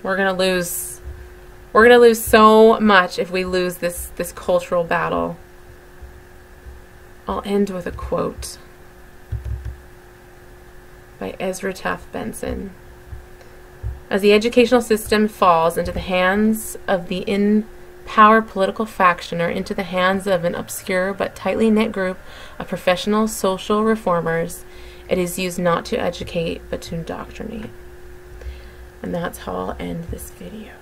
We're gonna lose so much if we lose this cultural battle. I'll end with a quote by Ezra Taft Benson. As the educational system falls into the hands of the in-power political faction or into the hands of an obscure but tightly knit group of professional social reformers, it is used not to educate but to indoctrinate. And that's how I'll end this video.